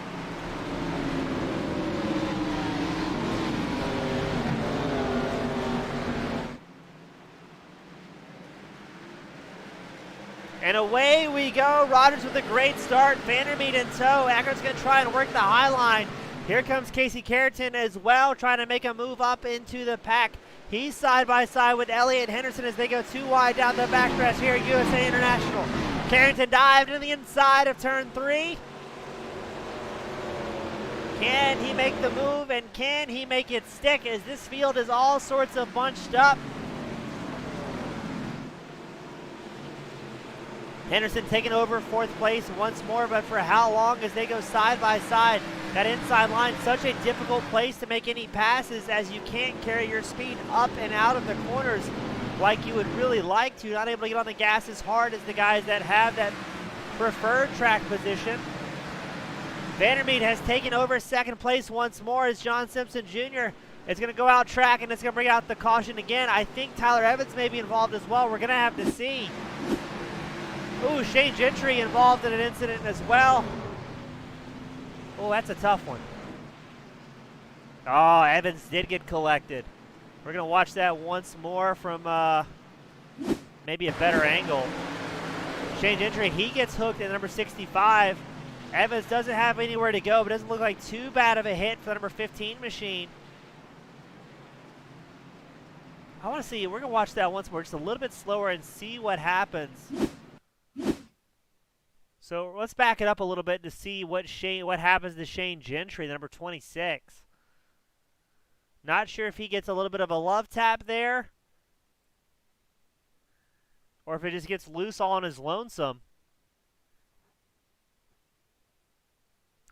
[SPEAKER 1] And away we go. Rogers with a great start. Vandermeer in tow. Eckert's going to try and work the high line. Here comes Casey Carrington as well, trying to make a move up into the pack. He's side by side with Elliot Henderson as they go too wide down the backstretch here at USA International. Carrington dived to the inside of turn 3. Can he make the move, and can he make it stick, as this field is all sorts of bunched up? Henderson taking over 4th place once more, but for how long as they go side by side? That inside line, such a difficult place to make any passes, as you can't carry your speed up and out of the corners like you would really like to. Not able to get on the gas as hard as the guys that have that preferred track position. Vandermeer has taken over 2nd place once more as John Simpson Jr. is going to go out track, and it's going to bring out the caution again. I think Tyler Evans may be involved as well. We're going to have to see. Ooh, Shane Gentry involved in an incident as well. Oh, that's a tough one. Oh, Evans did get collected. We're going to watch that once more from maybe a better angle. Shane Gentry, he gets hooked at number 65. Evans doesn't have anywhere to go, but doesn't look like too bad of a hit for the number 15 machine. I want to see, we're going to watch that once more, just a little bit slower and see what happens. So let's back it up a little bit to see what happens to Shane Gentry, the number 26. Not sure if he gets a little bit of a love tap there, or if it just gets loose all on his lonesome.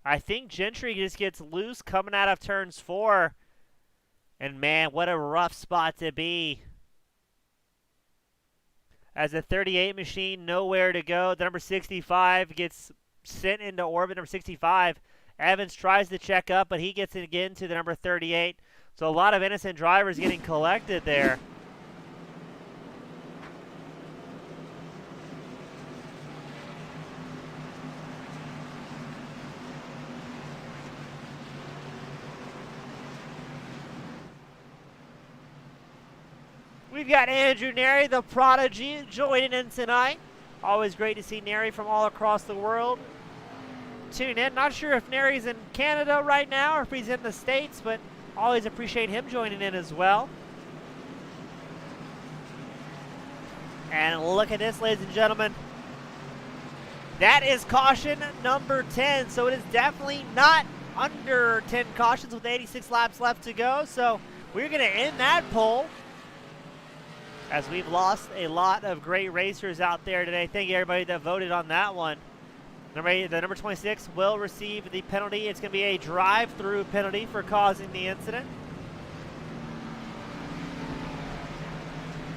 [SPEAKER 1] I think Gentry just gets loose coming out of turns 4. And man, what a rough spot to be. as the 38 machine nowhere to go. The number 65 gets sent into orbit. Number 65, Evans tries to check up, but he gets it again to the number 38. So a lot of innocent drivers getting collected there. We've got Andrew Neri, the prodigy, joining in tonight. Always great to see Neri from all across the world. Tune in. Not sure if Neri's in Canada right now or if he's in the States, but always appreciate him joining in as well. And look at this, ladies and gentlemen. That is caution number 10, so it is definitely not under 10 cautions with 86 laps left to go. So we're going to end that poll, as we've lost a lot of great racers out there today. Thank you, everybody that voted on that one. The number 26 will receive the penalty. It's going to be a drive-through penalty for causing the incident.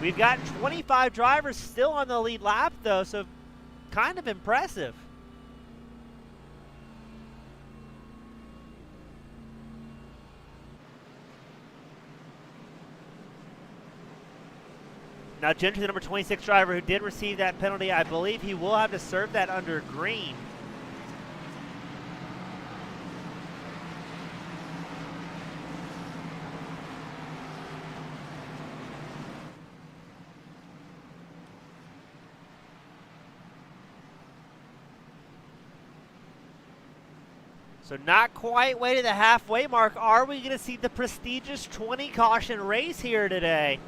[SPEAKER 1] We've got 25 drivers still on the lead lap, though, so kind of impressive. Now, Gentry, the number 26 driver who did receive that penalty, I believe he will have to serve that under green. So not quite way to the halfway mark. Are we going to see the prestigious 20 caution race here today?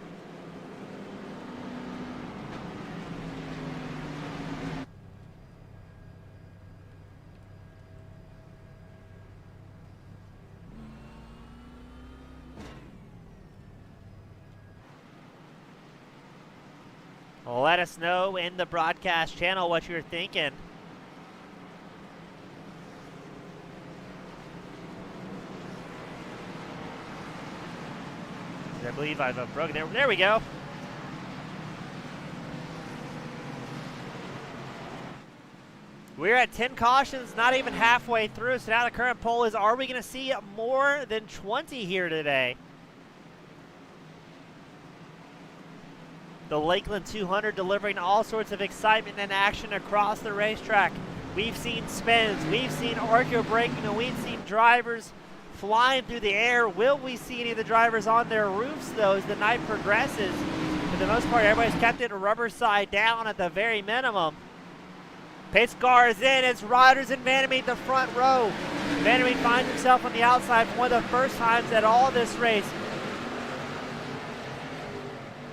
[SPEAKER 1] Let us know in the broadcast channel what you're thinking. I believe I've broken it. There we go. We're at 10 cautions, not even halfway through. So now the current poll is, are we going to see more than 20 here today? The Lakeland 200 delivering all sorts of excitement and action across the racetrack. We've seen spins, we've seen ARCA braking, and we've seen drivers flying through the air. Will we see any of the drivers on their roofs, though, as the night progresses? For the most part, everybody's kept it rubber side down at the very minimum. Pace car is in. It's Ryder's and Vandermeet the front row. Vandermeet finds himself on the outside for one of the first times at all this race.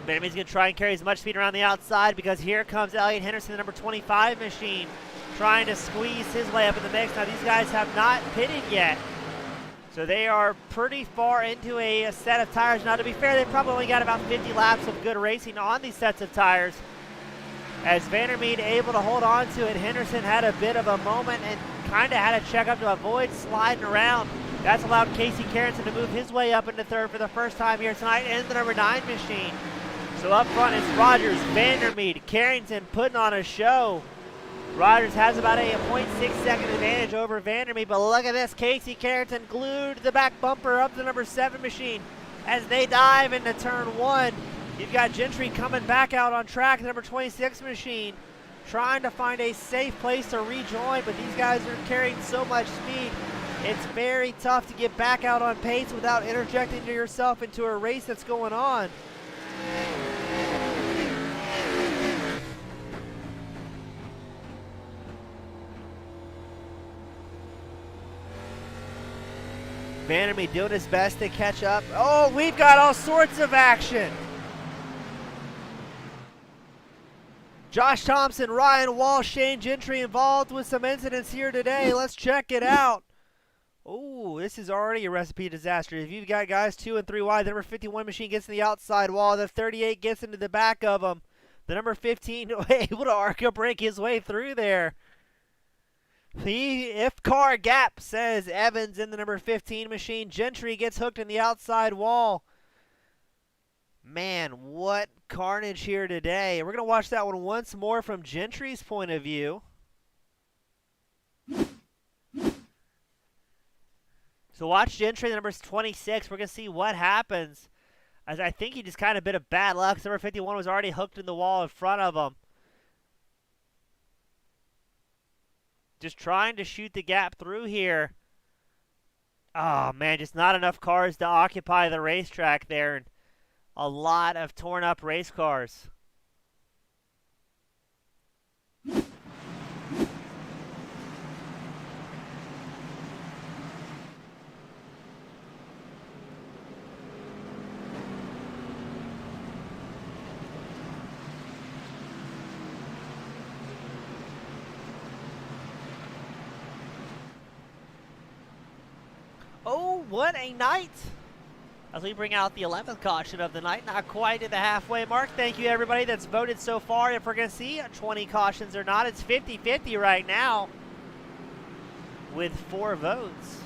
[SPEAKER 1] Vandermeet's going to try and carry as much speed around the outside, because here comes Elliot Henderson, the number 25 machine, trying to squeeze his way up in the mix. Now, these guys have not pitted yet, so they are pretty far into a set of tires. Now, to be fair, they probably only got about 50 laps of good racing on these sets of tires. As Vandermeet able to hold on to it, Henderson had a bit of a moment and kind of had to check up to avoid sliding around. That's allowed Casey Carrington to move his way up into third for the first time here tonight in the number 9 machine. So up front is Rogers, Vandermeet, Carrington putting on a show. Rogers has about a 0.6 second advantage over Vandermeet, but look at this. Casey Carrington glued the back bumper up the number 7 machine as they dive into turn 1. You've got Gentry coming back out on track, the number 26 machine, trying to find a safe place to rejoin, but these guys are carrying so much speed. It's very tough to get back out on pace without interjecting yourself into a race that's going on. Vandermeet doing his best to catch up. Oh, we've got all sorts of action. Josh Thompson, Ryan Walsh, Shane Gentry involved with some incidents here today. Let's check it out. Oh, this is already a recipe disaster. If you've got guys 2 and 3 wide, the number 51 machine gets in the outside wall. The 38 gets into the back of them. The number 15 able to ARCA break his way through there. The if car gap, says Evans in the number 15 machine. Gentry gets hooked in the outside wall. Man, what carnage here today. We're going to watch that one once more from Gentry's point of view. So watch Gentry, the number's 26. We're going to see what happens. As I think he just kind of bit of bad luck. Number 51 was already hooked in the wall in front of him. Just trying to shoot the gap through here. Oh, man, just not enough cars to occupy the racetrack there. And a lot of torn up race cars. Oh, what a night! As we bring out the 11th caution of the night, not quite at the halfway mark. Thank you, everybody that's voted so far. If we're going to see 20 cautions or not, it's 50-50 right now with 4 votes.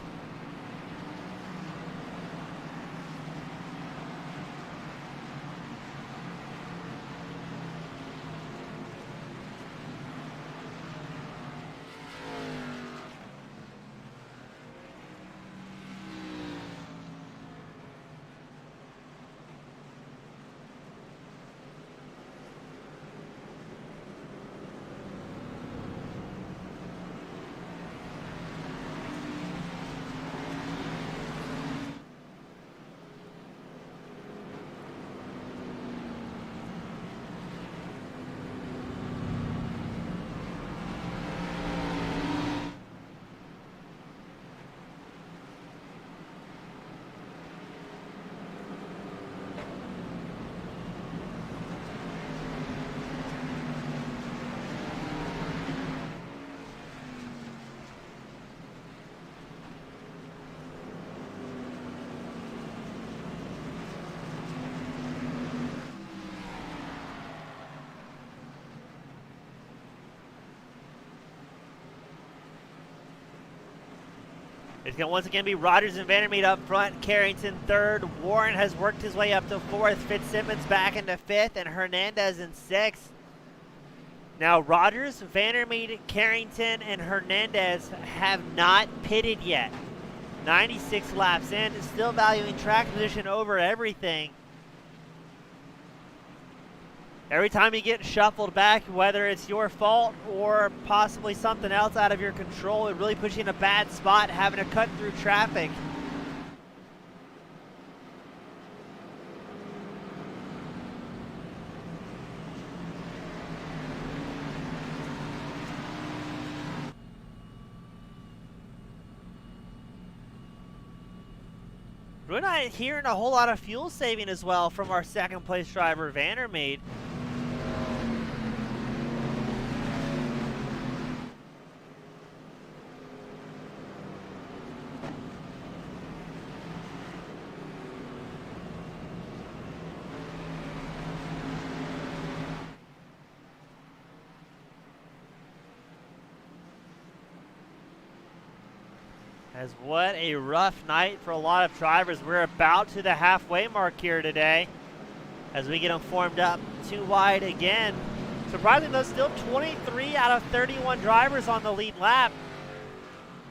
[SPEAKER 1] It's going to once again be Rogers and Vandermeed up front. Carrington third. Warren has worked his way up to fourth. Fitzsimmons back into fifth. And Hernandez in sixth. Now Rogers, Vandermeed, Carrington, and Hernandez have not pitted yet. 96 laps in. Still valuing track position over everything. Every time you get shuffled back, whether it's your fault or possibly something else out of your control, it really puts you in a bad spot having to cut through traffic. We're not hearing a whole lot of fuel saving as well from our second place driver, Vandermeed. As what a rough night for a lot of drivers. We're about to the halfway mark here today as we get them formed up too wide again. Surprisingly though, still 23 out of 31 drivers on the lead lap.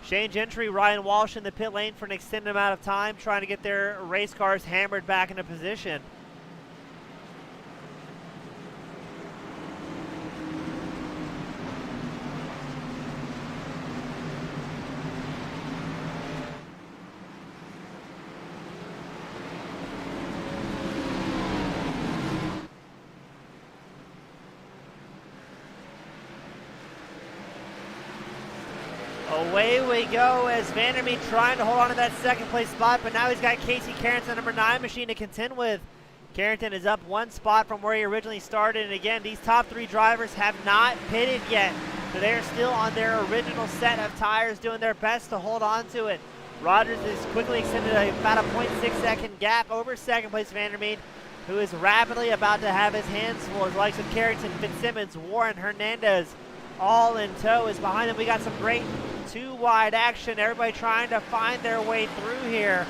[SPEAKER 1] Shane Gentry, Ryan Walsh in the pit lane for an extended amount of time, trying to get their race cars hammered back into position. Away we go as Vandermeed trying to hold on to that second place spot, but now he's got Casey Carrington, number 9 machine to contend with. Carrington is up 1 spot from where he originally started, and again, these top 3 drivers have not pitted yet, so they're still on their original set of tires, doing their best to hold on to it. Rogers has quickly extended about a 0.6 second gap over second place Vandermeed, who is rapidly about to have his hands full. His likes of Carrington, Fitzsimmons, Warren, Hernandez, all in tow. Is behind him. We got some great 2 wide action. Everybody trying to find their way through here.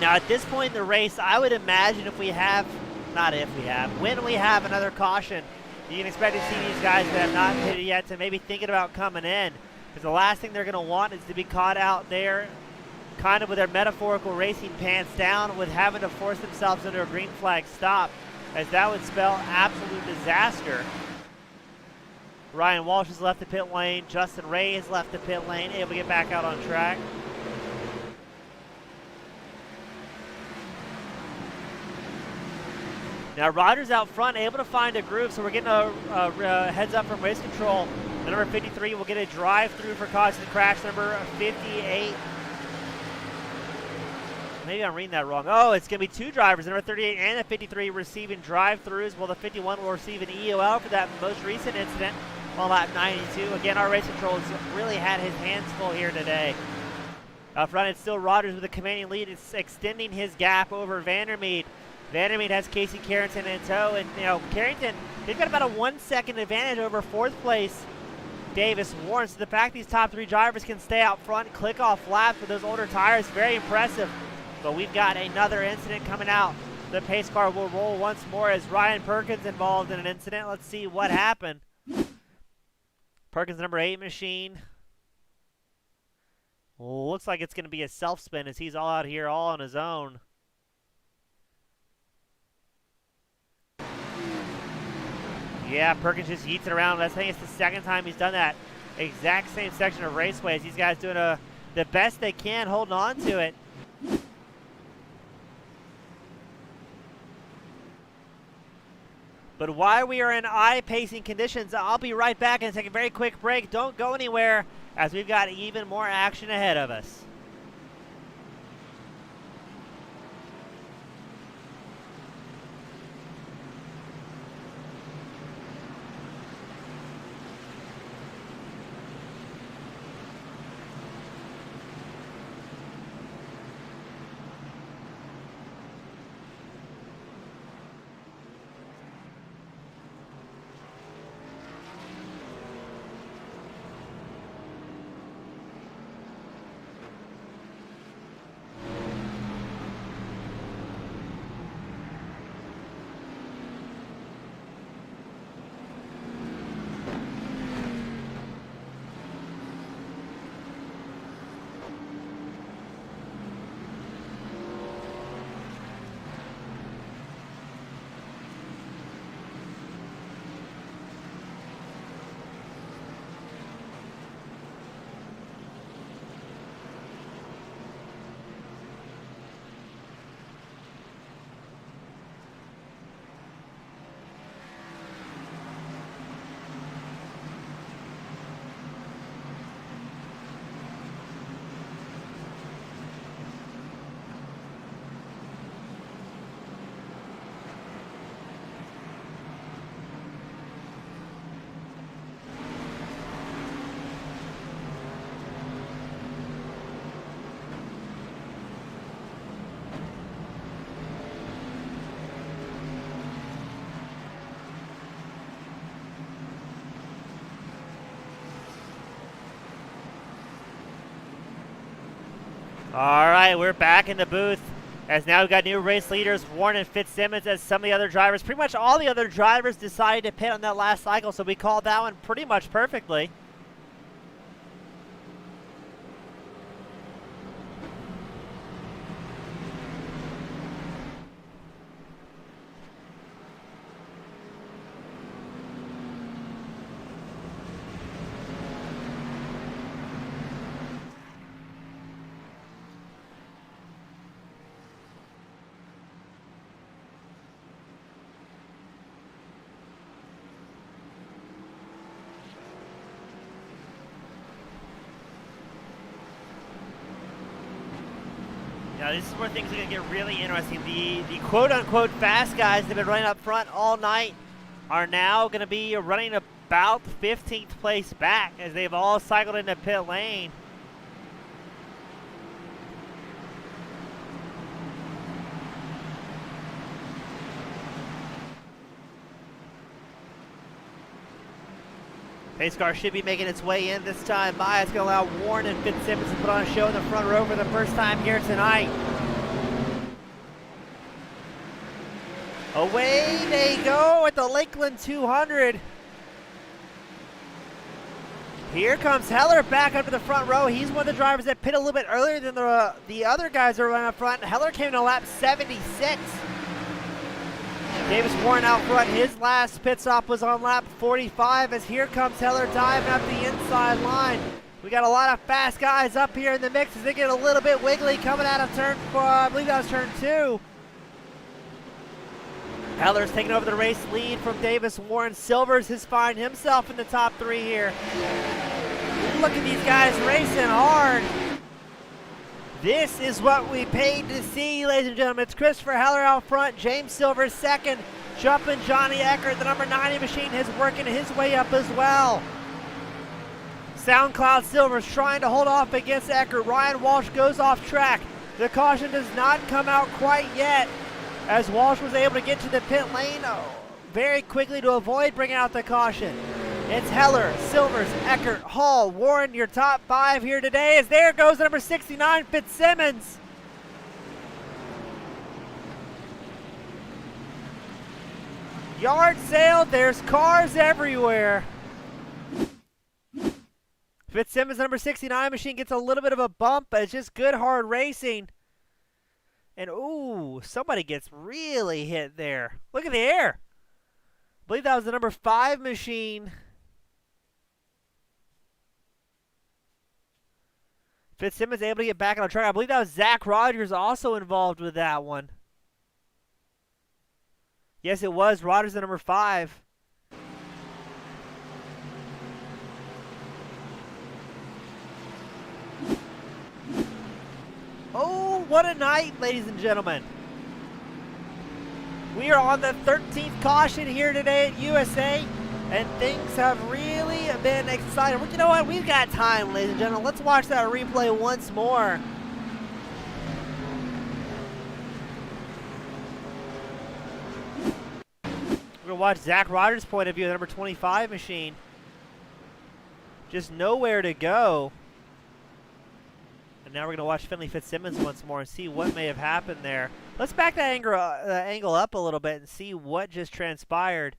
[SPEAKER 1] Now at this point in the race, I would imagine when we have another caution, you can expect to see these guys that have not pitted yet to maybe thinking about coming in. Because the last thing they're going to want is to be caught out there kind of with their metaphorical racing pants down with having to force themselves into a green flag stop, as that would spell absolute disaster. Ryan Walsh has left the pit lane. Justin Ray has left the pit lane, able to get back out on track. Now Ryder's out front, able to find a groove, so we're getting a heads up from race control. The number 53 will get a drive-through for causing the crash. Number 58. Maybe I'm reading that wrong. Oh, it's going to be two drivers, the number 38 and the 53, receiving drive-throughs, while the 51 will receive an EOL for that most recent incident on lap 92. Again, our race control has really had his hands full here today. Up front, it's still Rogers with a commanding lead. It's extending hhis gap over Vandermeed. Vandermeed has Casey Carrington in tow, and Carrington, they've got about a 1 second advantage over fourth place Davis Warren. So the fact these top three drivers can stay out front, click off laps with those older tires, very impressive. But we've got another incident coming out. The pace car will roll once more as Ryan Perkins involved in an incident. Let's see what happened. Perkins, number 8 machine. Looks like it's going to be a self-spin as he's all out here all on his own. Yeah, Perkins just yeets it around. I think it's the second time he's done that exact same section of raceways. These guys doing the best they can, holding on to it. But while we are in eye-pacing conditions, I'll be right back and take a very quick break. Don't go anywhere, as we've got even more action ahead of us. All right, we're back in the booth as now we've got new race leaders, Warren and Fitzsimmons, as some of the other drivers, pretty much all the other drivers decided to pit on that last cycle, so we called that one pretty much perfectly. Now this is where things are going to get really interesting. The quote-unquote fast guys that have been running up front all night are now going to be running about 15th place back as they've all cycled into pit lane. Pace car should be making its way in this time by. It's going to allow Warren and Fitzsimmons to put on a show in the front row for the first time here tonight. Away they go at the Lakeland 200. Here comes Heller back up to the front row. He's one of the drivers that pit a little bit earlier than the other guys that are running up front. Heller came in a lap 76. Davis Warren out front. His last pit stop was on lap 45 as here comes Heller diving up the inside line. We got a lot of fast guys up here in the mix as they get a little bit wiggly coming out of turn 4. I believe that was turn 2. Heller's taking over the race lead from Davis Warren. Silvers has found himself in the top 3 here. Look at these guys racing hard. This is what we paid to see, ladies and gentlemen. It's Christopher Heller out front, James Silvers second, jumping Johnny Eckert. The number 90 machine is working his way up as well. Soundcloud Silvers trying to hold off against Eckert. Ryan Walsh goes off track. The caution does not come out quite yet, as Walsh was able to get to the pit lane very quickly to avoid bringing out the caution. It's Heller, Silvers, Eckert, Hall, Warren, your top 5 here today, as there goes number 69, Fitzsimmons. Yard sale, there's cars everywhere. Fitzsimmons, number 69 machine, gets a little bit of a bump, but it's just good hard racing. And ooh, somebody gets really hit there. Look at the air. I believe that was the number 5 machine. Fitzsimmons able to get back on the track. I believe that was Zach Rogers also involved with that one. Yes, it was. Rogers the number 5. Oh, what a night, ladies and gentlemen. We are on the 13th caution here today at USA, and things have really been exciting. But you know what? We've got time, ladies and gentlemen. Let's watch that replay once more. We're going to watch Zach Rogers' point of view, the number 25 machine. Just nowhere to go. And now we're going to watch Finley Fitzsimmons once more and see what may have happened there. Let's back that angle up a little bit and see what just transpired.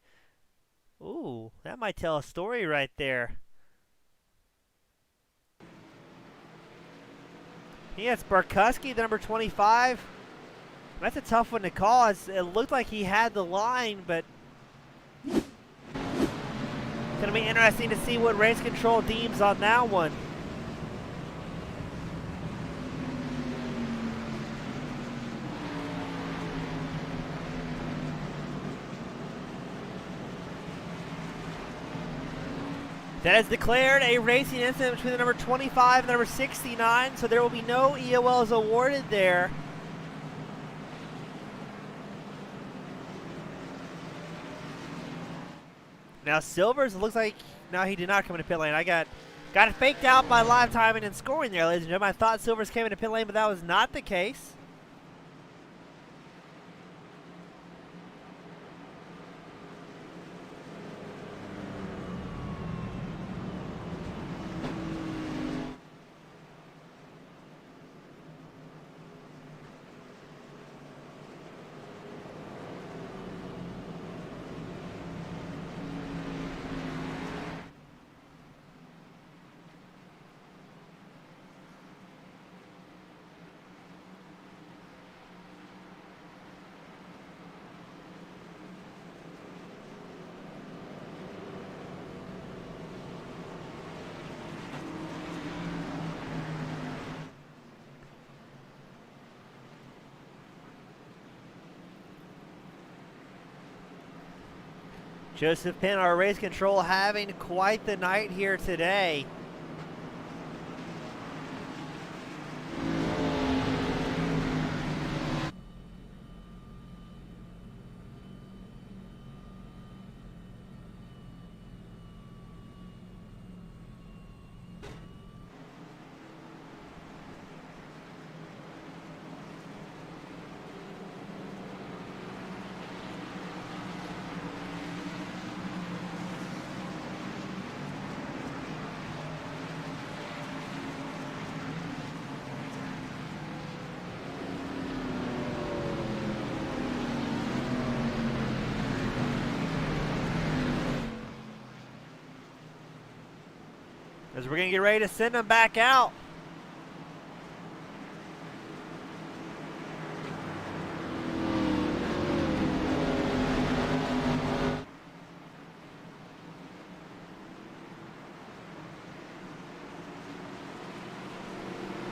[SPEAKER 1] Ooh, that might tell a story right there. He has Barkuski, the number 25. That's a tough one to call. It looked like he had the line, but it's going to be interesting to see what race control deems on that one. That is declared a racing incident between the number 25 and the number 69, so there will be no EOLs awarded there. Now Silvers, it looks like, no, he did not come into pit lane. I got it faked out by live timing and scoring there, ladies and gentlemen. I thought Silvers came into pit lane, but that was not the case. Joseph Penn, our race control, having quite the night here today. as we're going to get ready to send them back out.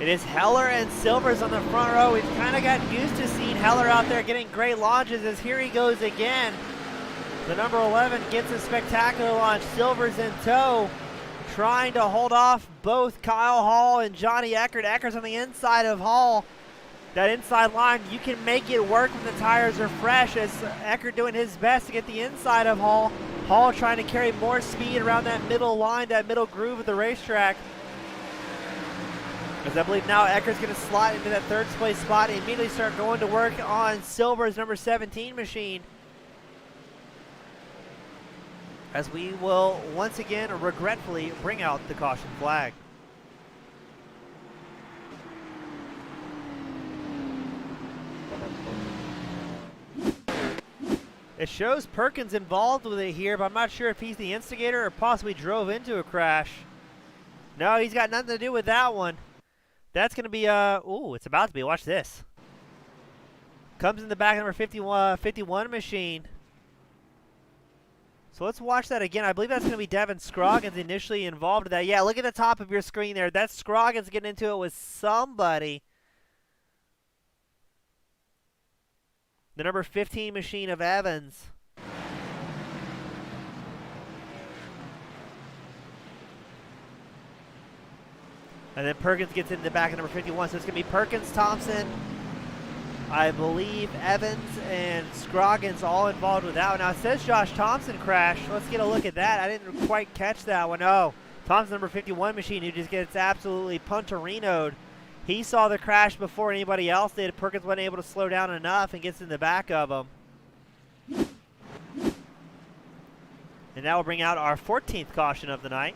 [SPEAKER 1] It is Heller and Silvers on the front row. We've kind of gotten used to seeing Heller out there getting great launches, as here he goes again. The number 11 gets a spectacular launch. Silvers in tow, trying to hold off both Kyle Hall and Johnny Eckert. Eckert's on the inside of Hall. That inside line, you can make it work when the tires are fresh, as Eckert doing his best to get the inside of Hall. Hall trying to carry more speed around that middle line, that middle groove of the racetrack. As I believe now Eckert's going to slot into that third place spot and immediately start going to work on Silver's number 17 machine. As we will once again regretfully bring out the caution flag. It shows Perkins involved with it here, but I'm not sure if he's the instigator or possibly drove into a crash. No, he's got nothing to do with that one. That's going to be, ooh, it's about to be. Watch this. Comes in the back number 51 machine. So let's watch that again. I believe that's going to be Devon Scroggins initially involved in that. Yeah, look at the top of your screen there. That's Scroggins getting into it with somebody. The number 15 machine of Evans. And then Perkins gets into the back of number 51. So it's going to be Perkins, Thompson, I believe Evans, and Scroggins all involved with that one. Now it says Josh Thompson crashed. Let's get a look at that. I didn't quite catch that one. Oh, Thompson, number 51 machine, who just gets absolutely punterinoed. He saw the crash before anybody else did. Perkins wasn't able to slow down enough and gets in the back of him. And that will bring out our 14th caution of the night.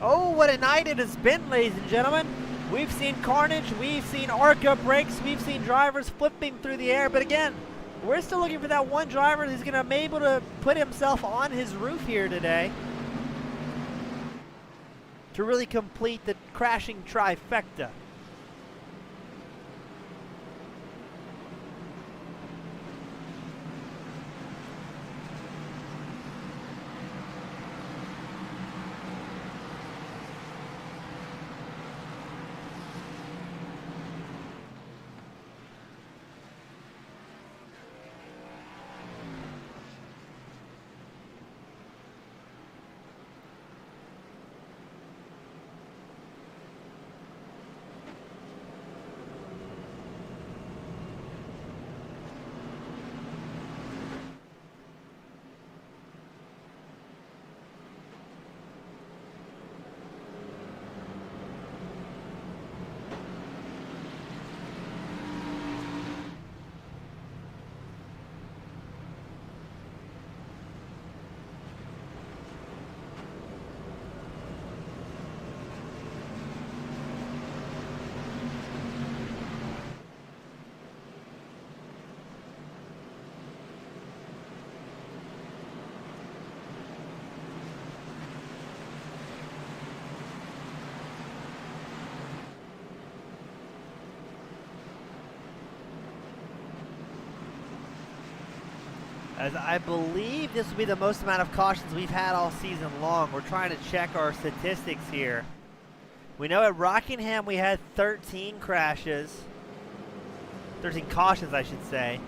[SPEAKER 1] Oh, what a night it has been, ladies and gentlemen. We've seen carnage, we've seen ARCA breaks, we've seen drivers flipping through the air, but again, we're still looking for that one driver who's going to be able to put himself on his roof here today to really complete the crashing trifecta. As I believe this will be the most amount of cautions we've had all season long. We're trying to check our statistics here. We know at Rockingham we had 13 crashes. 13 cautions, I should say.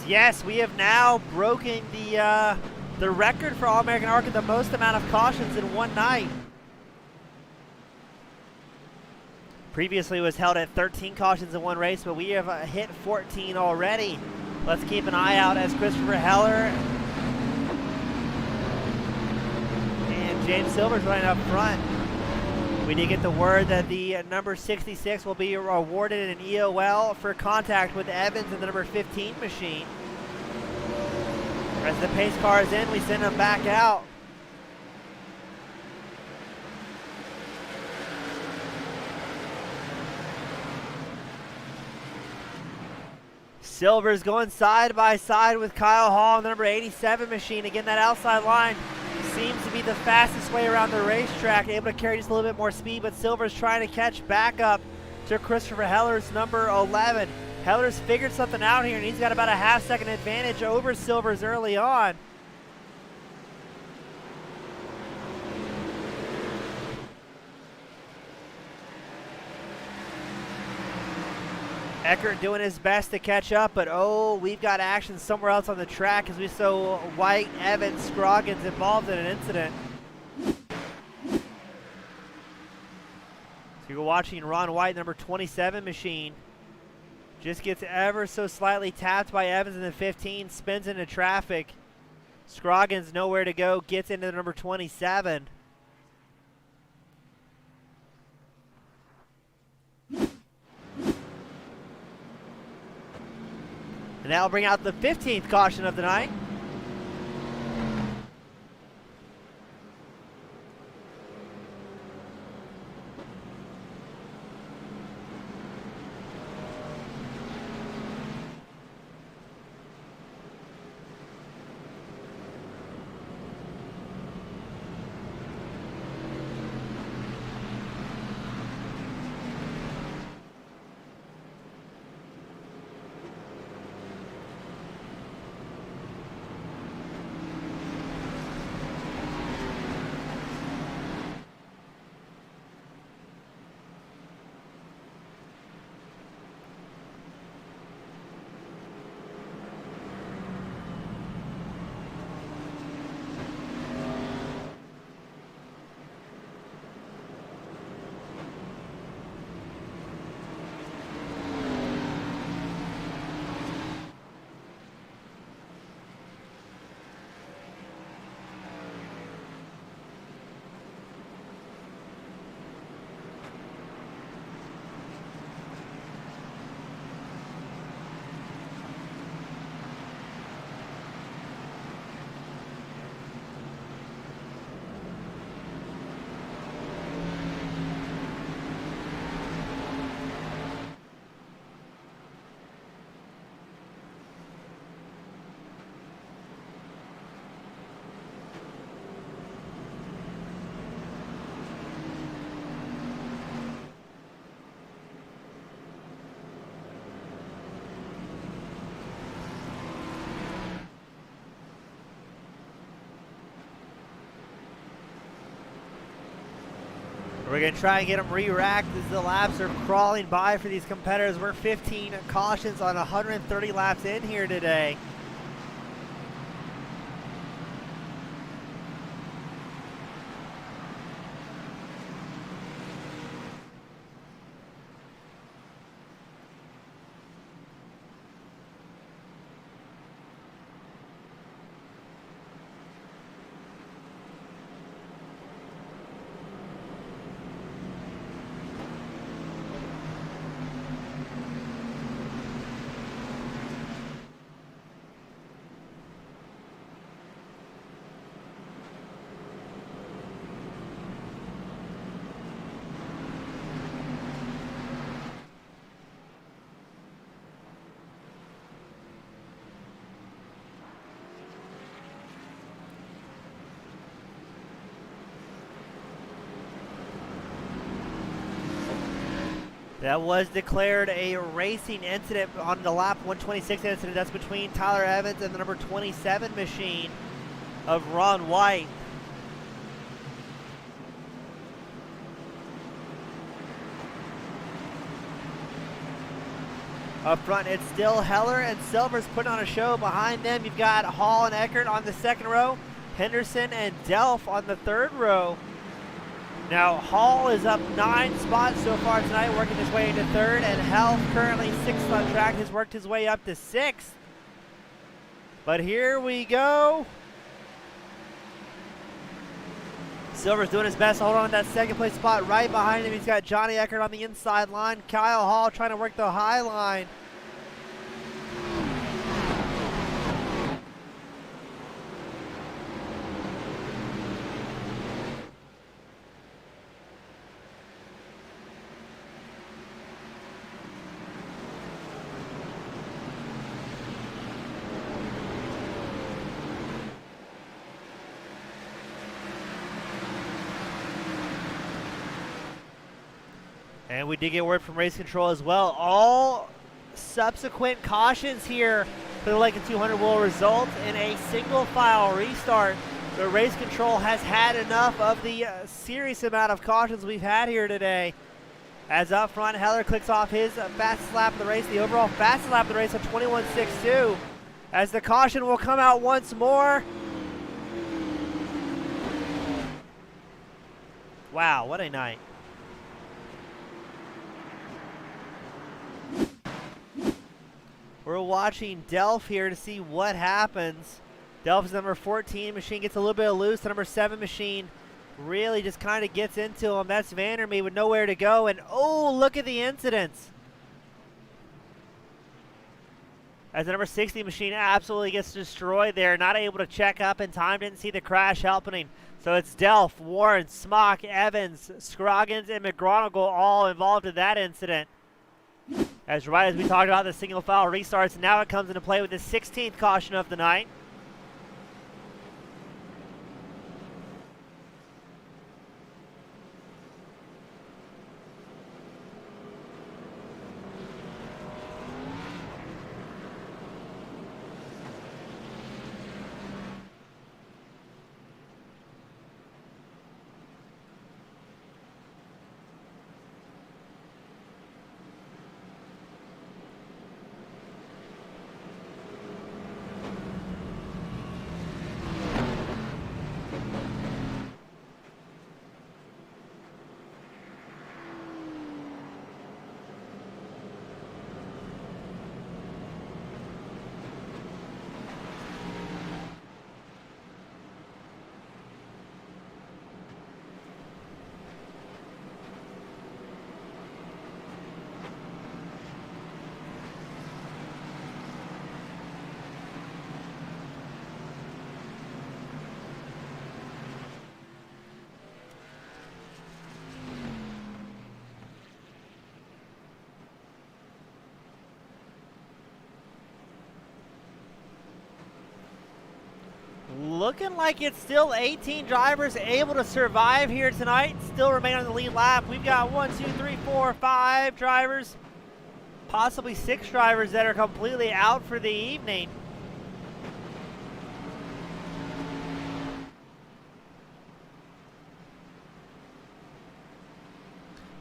[SPEAKER 1] Yes, we have now broken the record for All-American ARCA, the most amount of cautions in one night. Previously it was held at 13 cautions in one race, but we have hit 14 already. Let's keep an eye out as Christopher Heller and James Silver's running up front. We did get the word that the number 66 will be awarded an EOL for contact with Evans and the number 15 machine. As the pace car is in, we send him back out. Silver's going side by side with Kyle Hall in the number 87 machine. Again, that outside line seems to be the fastest way around the racetrack, able to carry just a little bit more speed, but Silver's trying to catch back up to Christopher Heller's number 11. Heller's figured something out here, and he's got about a half-second advantage over Silver's early on. Eckert doing his best to catch up, but oh, we've got action somewhere else on the track as we saw White, Evans, Scroggins involved in an incident. So you're watching Ron White, number 27 machine. Just gets ever so slightly tapped by Evans in the 15, spins into traffic. Scroggins nowhere to go, gets into the number 27. And that'll bring out the 15th caution of the night. We're going to try and get them re-racked as the laps are crawling by for these competitors. We're 15 cautions on 130 laps in here today. That was declared a racing incident on the lap 126 incident. That's between Tyler Evans and the number 27 machine of Ron White. Up front, it's still Heller and Silver's putting on a show. Behind them, you've got Hall and Eckert on the second row, Henderson and Delph on the third row. Now, Hall is up 9 spots so far tonight, working his way into third, and Health currently 6th on track, has worked his way up to 6th. But here we go. Silver's doing his best to hold on to that second place spot. Right behind him, he's got Johnny Eckert on the inside line. Kyle Hall trying to work the high line. And we did get word from race control as well. All subsequent cautions here for the Lakeland 200 will result in a single file restart. The race control has had enough of the serious amount of cautions we've had here today. As up front, Heller clicks off his fastest lap of the race, the overall fastest lap of the race of 21.62. As the caution will come out once more. Wow, what a night. We're watching Delph here to see what happens. Delph's number 14 machine gets a little bit loose. The number 7 machine really just kind of gets into him. That's Vandermeer with nowhere to go. And oh, look at the incidents. As the number 60 machine absolutely gets destroyed there. Not able to check up in time. Didn't see the crash happening. So it's Delph, Warren, Smock, Evans, Scroggins, and McGronigle all involved in that incident. As right as we talked about the single file restarts, now it comes into play with the 16th caution of the night. Looking like it's still 18 drivers able to survive here tonight. Still remain on the lead lap. We've got 1, 2, 3, 4, 5 drivers, possibly 6 drivers that are completely out for the evening.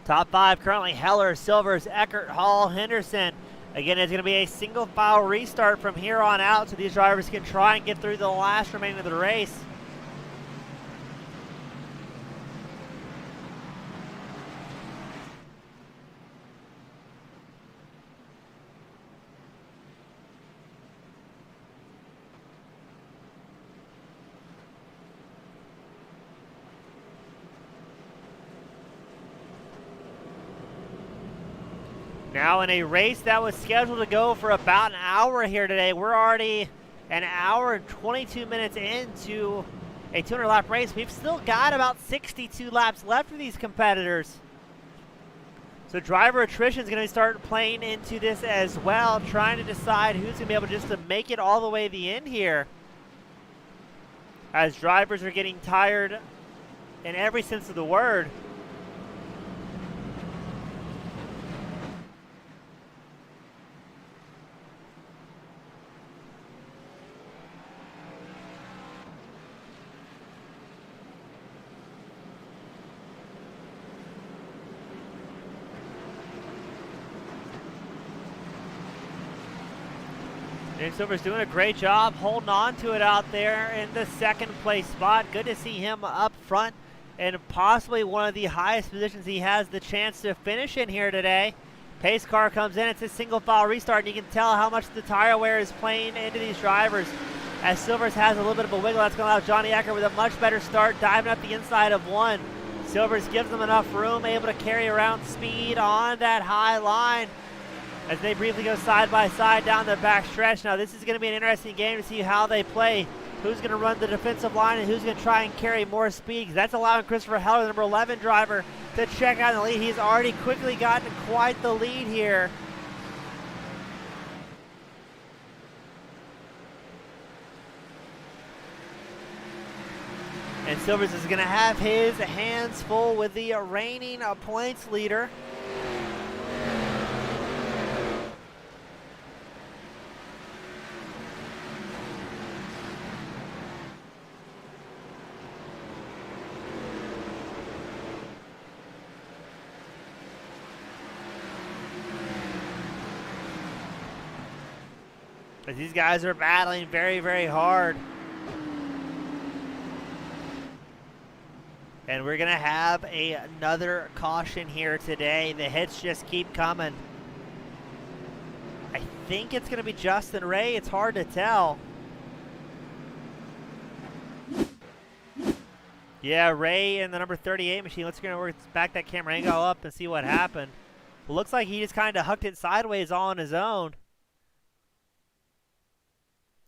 [SPEAKER 1] Top 5 currently Heller, Silvers, Eckert, Hall, Henderson. Again, it's going to be a single file restart from here on out so these drivers can try and get through the last remaining of the race. Now in a race that was scheduled to go for about an hour here today, we're already an hour and 22 minutes into a 200 lap race. We've still got about 62 laps left for these competitors. So driver attrition is going to start playing into this as well, trying to decide who's going to be able just to make it all the way to the end here. As drivers are getting tired in every sense of the word. James Silver's doing a great job holding on to it out there in the second place spot. Good to see him up front and possibly one of the highest positions he has the chance to finish in here today. Pace car comes in. It's a single file restart, and you can tell how much the tire wear is playing into these drivers. As Silvers has a little bit of a wiggle, that's going to allow Johnny Eckert with a much better start, diving up the inside of one. Silvers gives them enough room, able to carry around speed on that high line as they briefly go side by side down the back stretch. Now this is going to be an interesting game to see how they play. Who's going to run the defensive line and who's going to try and carry more speed. That's allowing Christopher Heller, the number 11 driver, to check out the lead. He's already quickly gotten quite the lead here. And Silvers is going to have his hands full with the reigning points leader. But these guys are battling very, very hard. And we're going to have another caution here today. The hits just keep coming. I think it's going to be Justin Ray. It's hard to tell. Yeah, Ray and the number 38 machine. Let's go back that camera angle up and see what happened. Looks like he just kind of hucked it sideways all on his own.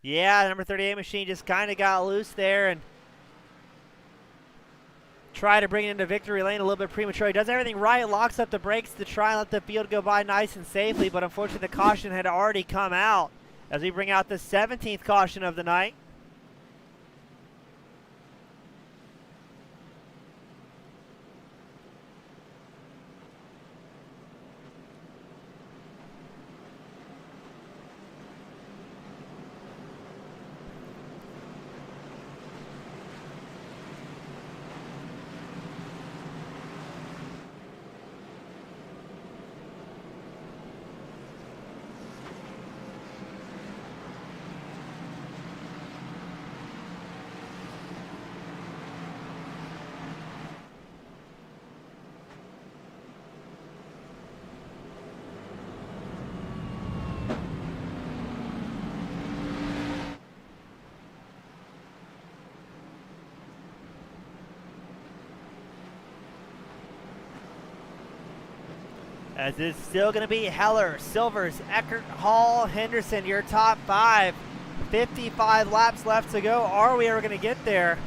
[SPEAKER 1] Yeah, the number 38 machine just kind of got loose there and tried to bring it into victory lane a little bit premature. He does everything right, locks up the brakes to try and let the field go by nice and safely, but unfortunately the caution had already come out as we bring out the 17th caution of the night. As it's still going to be Heller, Silvers, Eckert, Hall, Henderson, your top five. 55 laps left to go. Are we ever going to get there?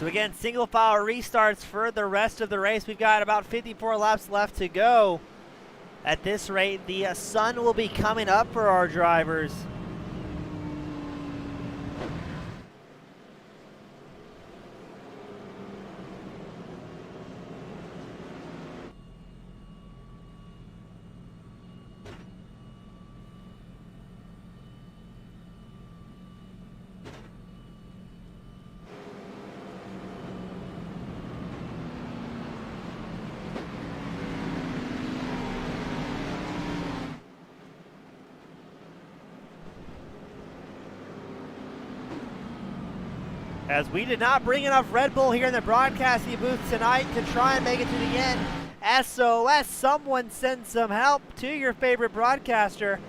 [SPEAKER 1] So again, single file restarts for the rest of the race. We've got about 54 laps left to go. At this rate, the sun will be coming up for our drivers. As we did not bring enough Red Bull here in the broadcasting booth tonight to try and make it to the end. SOS, someone send some help to your favorite broadcaster.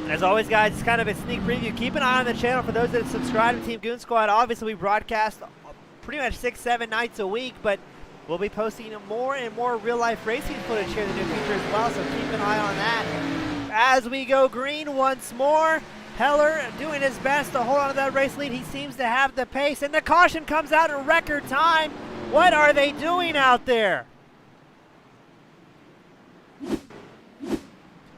[SPEAKER 1] And as always, guys, it's kind of a sneak preview. Keep an eye on the channel for those that subscribe to Team Goon Squad. Obviously, we broadcast pretty much 6-7 nights a week, but we'll be posting more and more real-life racing footage here in the near future as well, so keep an eye on that. As we go green once more, Heller doing his best to hold on to that race lead. He seems to have the pace, and the caution comes out in record time. What are they doing out there?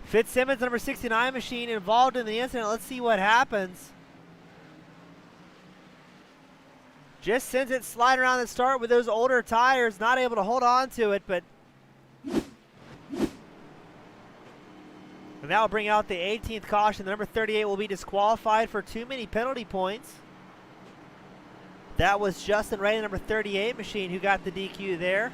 [SPEAKER 1] Fitzsimmons, number 69 machine, involved in the incident. Let's see what happens. Just sends it sliding around the start with those older tires, not able to hold on to it, but and that will bring out the 18th caution. The number 38 will be disqualified for too many penalty points. That was Justin Ray, number 38 machine, who got the DQ there.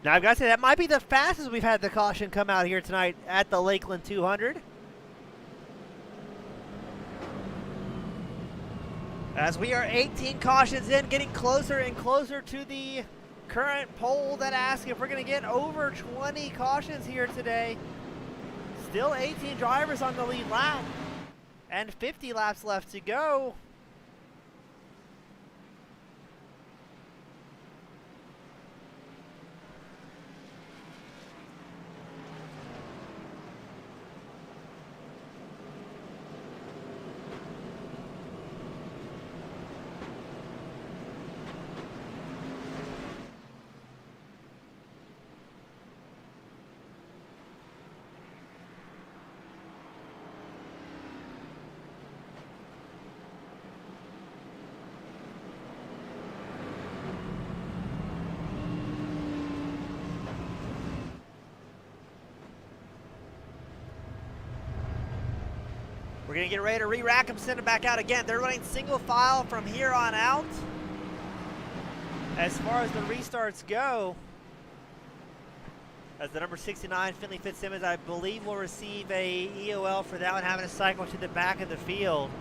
[SPEAKER 1] Now, I've got to say, that might be the fastest we've had the caution come out here tonight at the Lakeland 200. As we are 18 cautions in, getting closer and closer to the current poll that asks if we're going to get over 20 cautions here today. Still 18 drivers on the lead lap and 50 laps left to go. We're going to get ready to re-rack them, send them back out again. They're running single file from here on out. As far as the restarts go, as the number 69, Finley Fitzsimmons, I believe will receive a EOL for that one, having a cycle to the back of the field.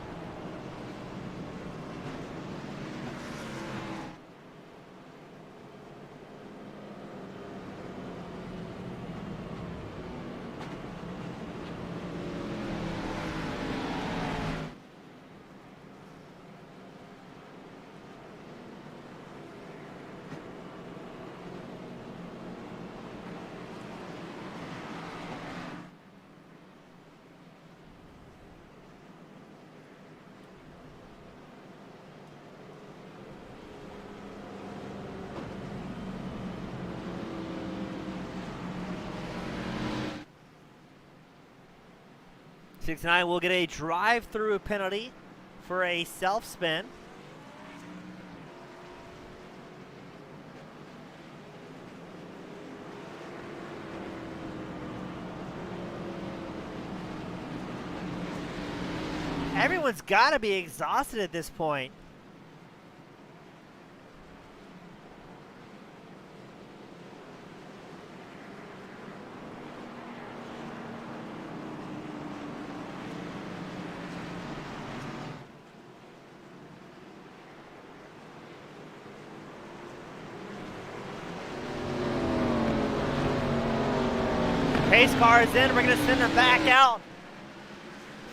[SPEAKER 1] '69 will get a drive-through penalty for a self-spin. Everyone's got to be exhausted at this point. Pace car is in. We're going to send them back out.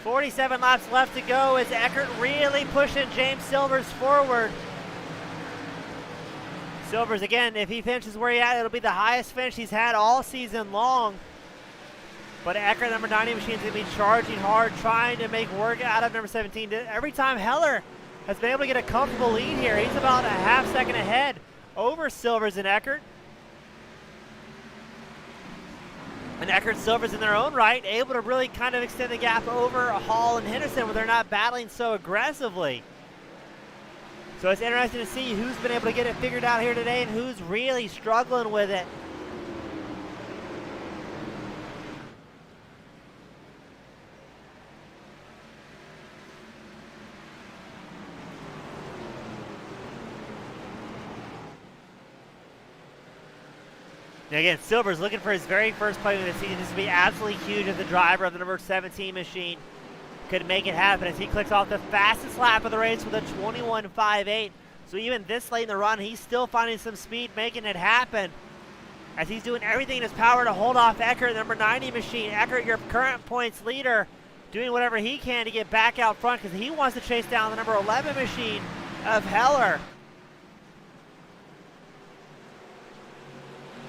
[SPEAKER 1] 47 laps left to go as Eckert really pushing James Silvers forward. Silvers, again, if he finishes where he's at, it'll be the highest finish he's had all season long. But Eckert, number 90 machine, is going to be charging hard, trying to make work out of number 17. Every time Heller has been able to get a comfortable lead here, he's about a half second ahead over Silvers and Eckert. And Eckert Silvers in their own right, able to really kind of extend the gap over Hall and Henderson where they're not battling so aggressively. So it's interesting to see who's been able to get it figured out here today and who's really struggling with it. Now again, Silver's looking for his very first podium of the season. This would be absolutely huge if the driver of the number 17 machine could make it happen as he clicks off the fastest lap of the race with a 21.58. So even this late in the run, he's still finding some speed, making it happen as he's doing everything in his power to hold off Eckert, the number 90 machine. Eckert, your current points leader, doing whatever he can to get back out front because he wants to chase down the number 11 machine of Heller.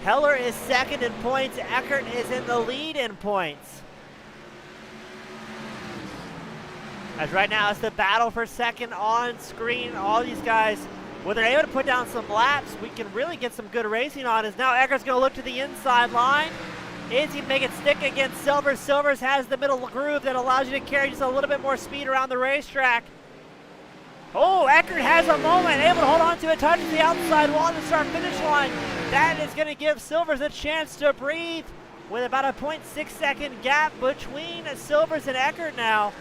[SPEAKER 1] Heller is second in points. Eckert is in the lead in points. As right now, it's the battle for second on screen. All these guys, when they're able to put down some laps, we can really get some good racing on. As now Eckert's going to look to the inside line. Is he make it stick against Silvers? Silvers has the middle groove that allows you to carry just a little bit more speed around the racetrack. Oh, Eckert has a moment, able to hold on to it, touches the outside wall to start finish line. That is going to give Silvers a chance to breathe with about a 0.6 second gap between Silvers and Eckert now.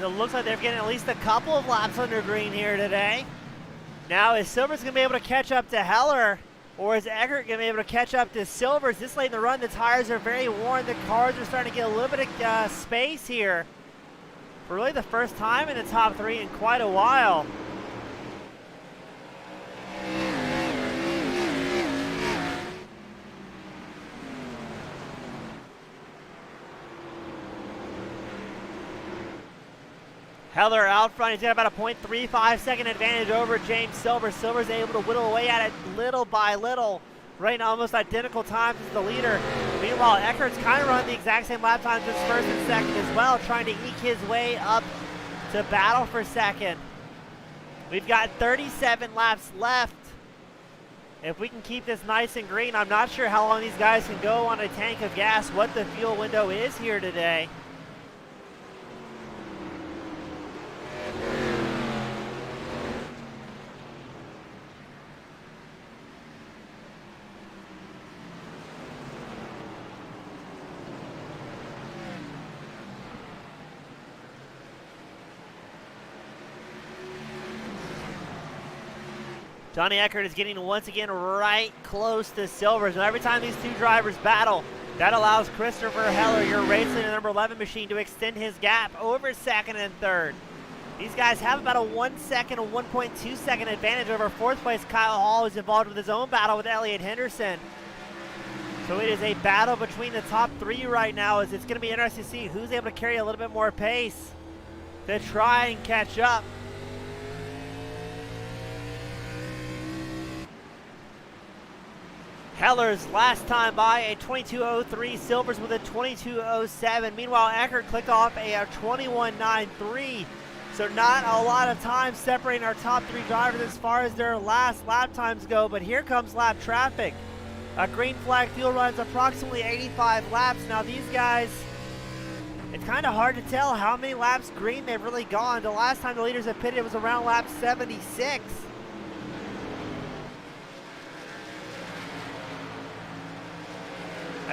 [SPEAKER 1] as it looks like they're getting at least a couple of laps under green here today. Now is Silver's going to be able to catch up to Heller, or is Eckert going to be able to catch up to Silvers? This late in the run, the tires are very worn. The cars are starting to get a little bit of space here for really the first time in the top three in quite a while. Heller out front. He's got about a 0.35 second advantage over James Silver. Silver's able to whittle away at it little by little, right now almost identical times as the leader. Meanwhile, Eckert's kind of running the exact same lap times as first and second as well, trying to eke his way up to battle for second. We've got 37 laps left. If we can keep this nice and green, I'm not sure how long these guys can go on a tank of gas, what the fuel window is here today. Johnny Eckert is getting once again right close to Silvers. And every time these two drivers battle, that allows Christopher Heller, your race leader number 11 machine, to extend his gap over second and third. These guys have about a 1 second, a 1.2 second advantage over fourth place Kyle Hall, who's involved with his own battle with Elliot Henderson. So it is a battle between the top three right now, as it's going to be interesting to see who's able to carry a little bit more pace to try and catch up. Heller's last time by a 22.03, Silvers with a 22.07. Meanwhile, Eckert clicked off a 21.93. So not a lot of time separating our top three drivers as far as their last lap times go, but here comes lap traffic. A green flag fuel runs approximately 85 laps. Now these guys, it's kind of hard to tell how many laps green they've really gone. The last time the leaders have pitted, it was around lap 76.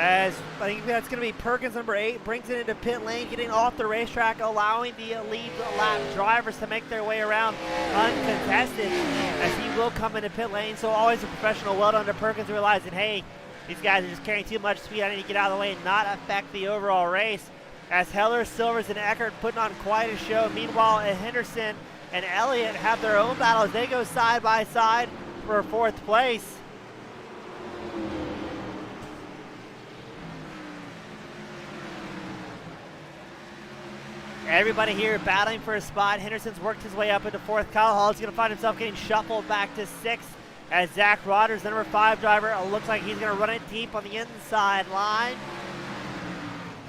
[SPEAKER 1] As I think that's going to be Perkins, number 8, brings it into pit lane, getting off the racetrack, allowing the lead lap drivers to make their way around uncontested, as he will come into pit lane. So always a professional. Well done to Perkins, realizing, hey, these guys are just carrying too much speed. I need to get out of the way and not affect the overall race. As Heller, Silvers, and Eckert putting on quite a show. Meanwhile, Henderson and Elliott have their own battle as they go side by side for fourth place. Everybody here battling for a spot. Henderson's worked his way up into fourth. Kyle Hall's going to find himself getting shuffled back to sixth, as Zach Rodgers, the number 5 driver, looks like he's going to run it deep on the inside line.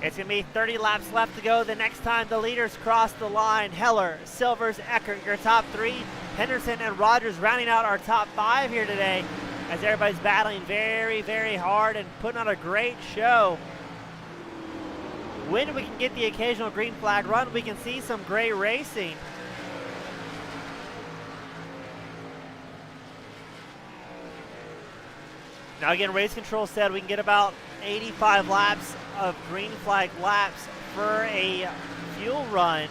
[SPEAKER 1] It's going to be 30 laps left to go the next time the leaders cross the line. Heller, Silvers, Eckert, your top three. Henderson and Rodgers rounding out our top 5 here today, as everybody's battling very, very hard and putting on a great show. When we can get the occasional green flag run, we can see some great racing. Now again, race control said we can get about 85 laps of green flag laps for a fuel run.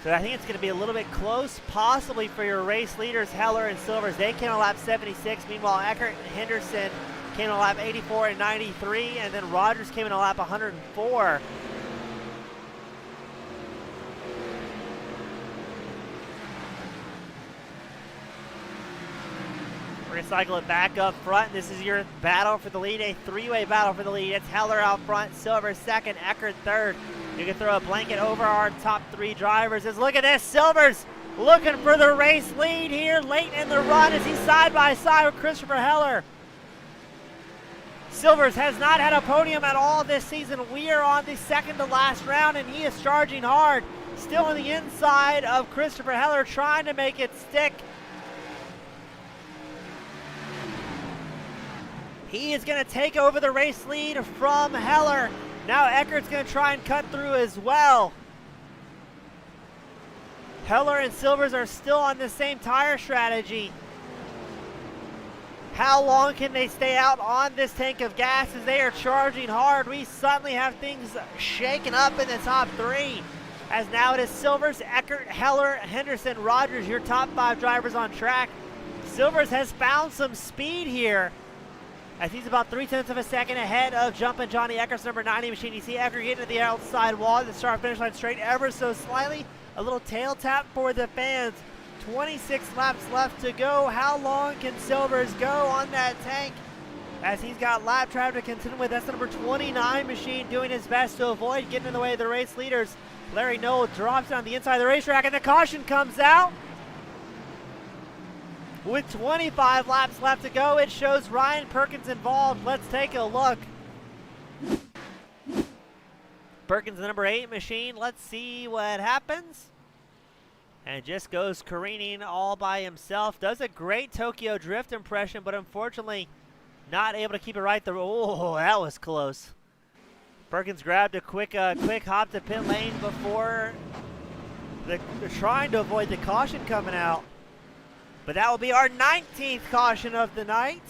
[SPEAKER 1] So I think it's going to be a little bit close, possibly for your race leaders, Heller and Silvers. They came on lap 76. Meanwhile, Eckert and Henderson came in on lap 84 and 93, and then Rodgers came in on lap 104. We're going to cycle it back up front. This is your battle for the lead, a three-way battle for the lead. It's Heller out front, Silver second, Eckert third. You can throw a blanket over our top 3 drivers. Look at this, Silver's looking for the race lead here late in the run as he's side by side with Christopher Heller. Silvers has not had a podium at all this season. We are on the second to last round, and he is charging hard. Still on the inside of Christopher Heller, trying to make it stick. He is going to take over the race lead from Heller. Now Eckert's going to try and cut through as well. Heller and Silvers are still on the same tire strategy. How long can they stay out on this tank of gas as they are charging hard? We suddenly have things shaken up in the top 3. as now it is Silvers, Eckert, Heller, Henderson, Rogers, your top 5 drivers on track. Silvers has found some speed here, as he's about 0.3 of a second ahead of Jumpin' Johnny Eckert's number 90 machine. You see Eckert getting to the outside wall, the start-finish line straight ever so slightly. A little tail tap for the fans. 26 laps left to go. How long can Silvers go on that tank? As he's got lap traffic to contend with. That's the number 29 machine doing his best to avoid getting in the way of the race leaders. Larry Noel drops down the inside of the racetrack, and the caution comes out. With 25 laps left to go, it shows Ryan Perkins involved. Let's take a look. Perkins, the number 8 machine. Let's see what happens. And just goes careening all by himself. Does a great Tokyo Drift impression, but unfortunately not able to keep it right. Oh, that was close. Perkins grabbed a quick hop to pit lane before trying to avoid the caution coming out. But that will be our 19th caution of the night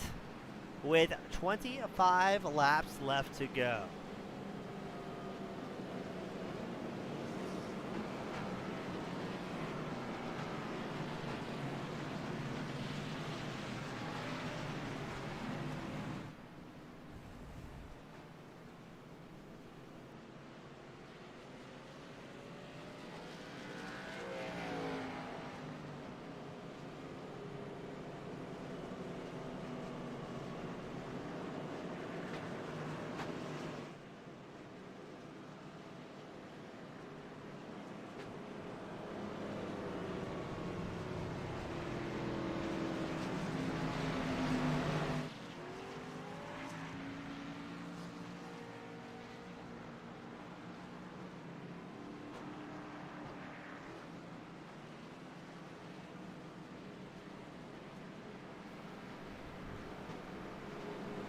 [SPEAKER 1] with 25 laps left to go.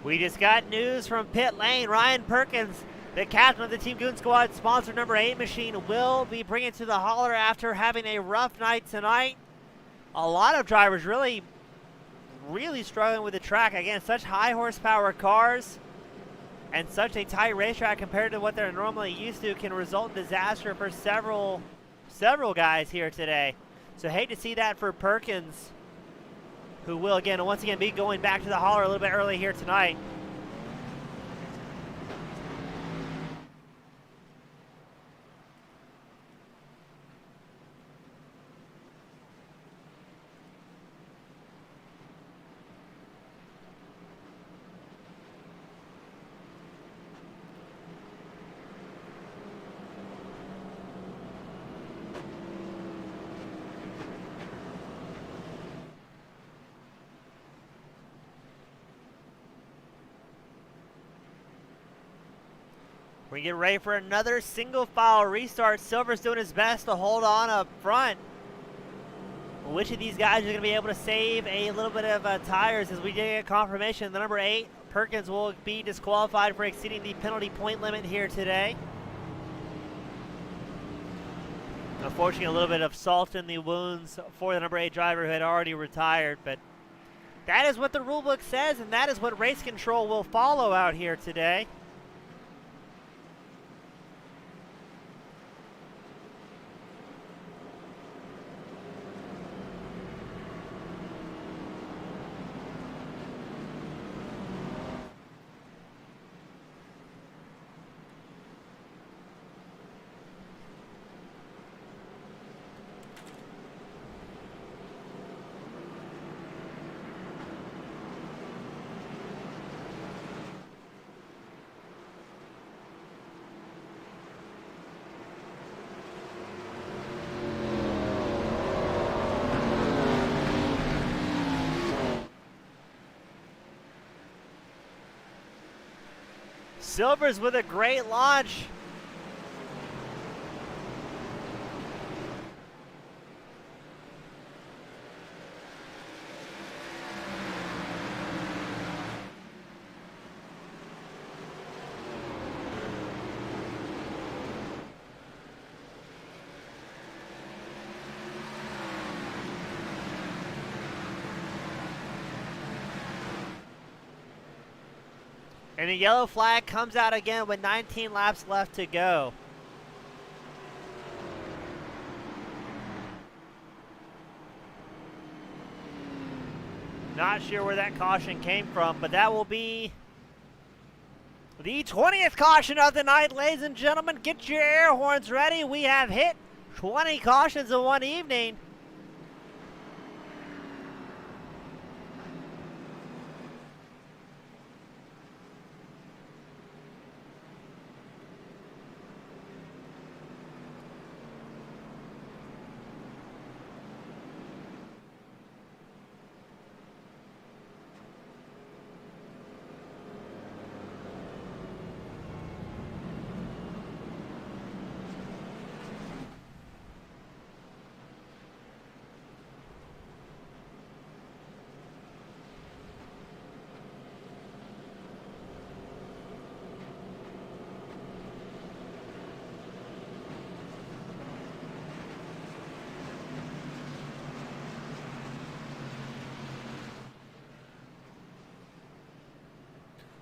[SPEAKER 1] We just got news from pit lane. Ryan Perkins, the captain of the Team Goon Squad, sponsored number 8 machine, will be bringing to the hauler after having a rough night tonight. A lot of drivers really struggling with the track. Again, such high horsepower cars and such a tight racetrack compared to what they're normally used to can result in disaster for several guys here today. So hate to see that for Perkins, who will once again be going back to the hauler a little bit early here tonight. We get ready for another single file restart. Silver's doing his best to hold on up front. Which of these guys are going to be able to save a little bit of tires, as we did get confirmation. The number 8, Perkins, will be disqualified for exceeding the penalty point limit here today. Unfortunately, a little bit of salt in the wounds for the number 8 driver who had already retired, but that is what the rulebook says, and that is what race control will follow out here today. Silvers with a great launch. And the yellow flag comes out again with 19 laps left to go. Not sure where that caution came from, but that will be the 20th caution of the night, ladies and gentlemen. Get your air horns ready. We have hit 20 cautions in one evening.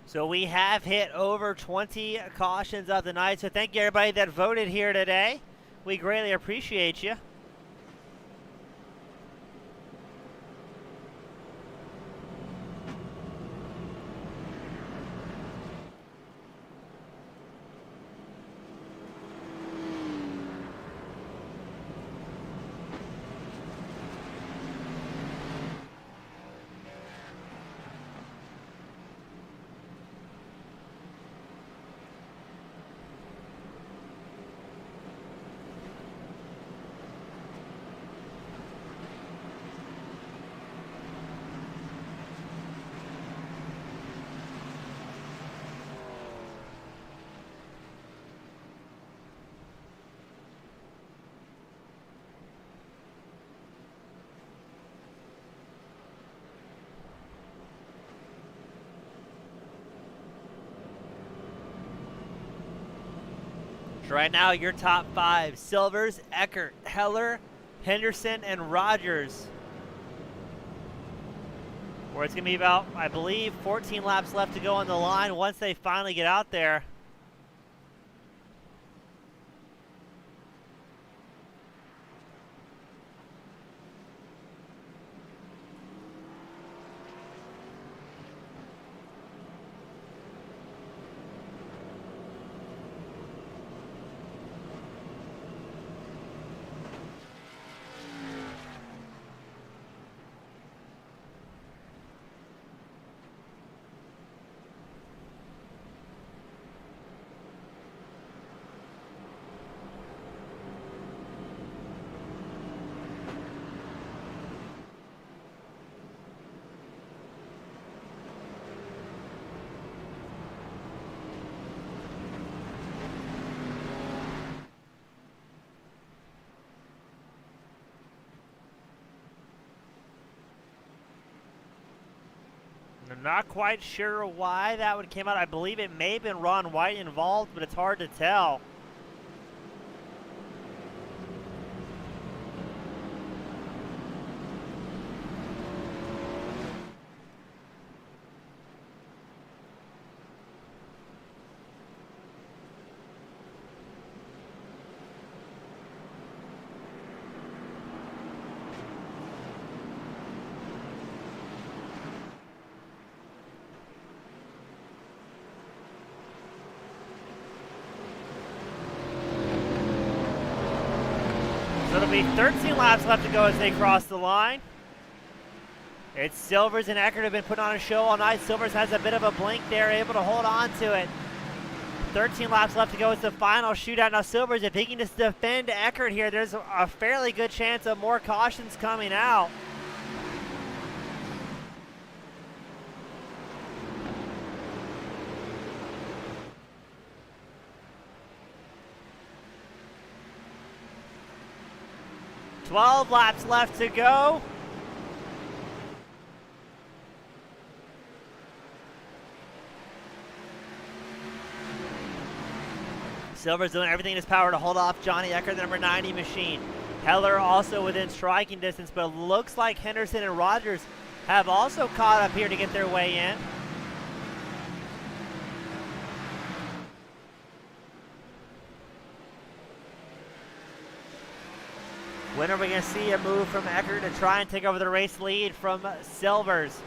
[SPEAKER 1] So we have hit over 20 cautions of the night. So thank you everybody that voted here today. We greatly appreciate you. Right now, your top 5: Silvers, Eckert, Heller, Henderson, and Rogers. Where it's going to be about, I believe, 14 laps left to go on the line once they finally get out there. I'm not quite sure why that one came out. I believe it may have been Ron White involved, but it's hard to tell. So it'll be 13 laps left to go as they cross the line. It's Silvers and Eckert have been putting on a show all night. Silvers has a bit of a blink there, able to hold on to it. 13 laps left to go. It's the final shootout. Now Silvers, if he can just defend Eckert here, there's a fairly good chance of more cautions coming out. Twelve laps left to go. Silver's doing everything in his power to hold off Johnny Eckert, the number 90 machine. Heller also within striking distance, but it looks like Henderson and Rogers have also caught up here to get their way in. When are we going to see a move from Eckert to try and take over the race lead from Silvers?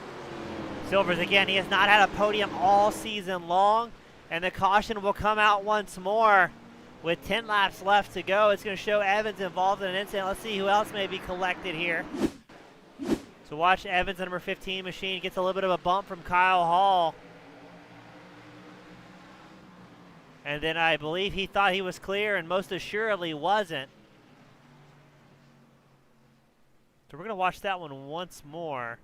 [SPEAKER 1] Silvers, again, he has not had a podium all season long, and the caution will come out once more with 10 laps left to go. It's going to show Evans involved in an incident. Let's see who else may be collected here. So watch Evans, the number 15 machine, gets a little bit of a bump from Kyle Hall. And then I believe he thought he was clear and most assuredly wasn't. So we're going to watch that one once more.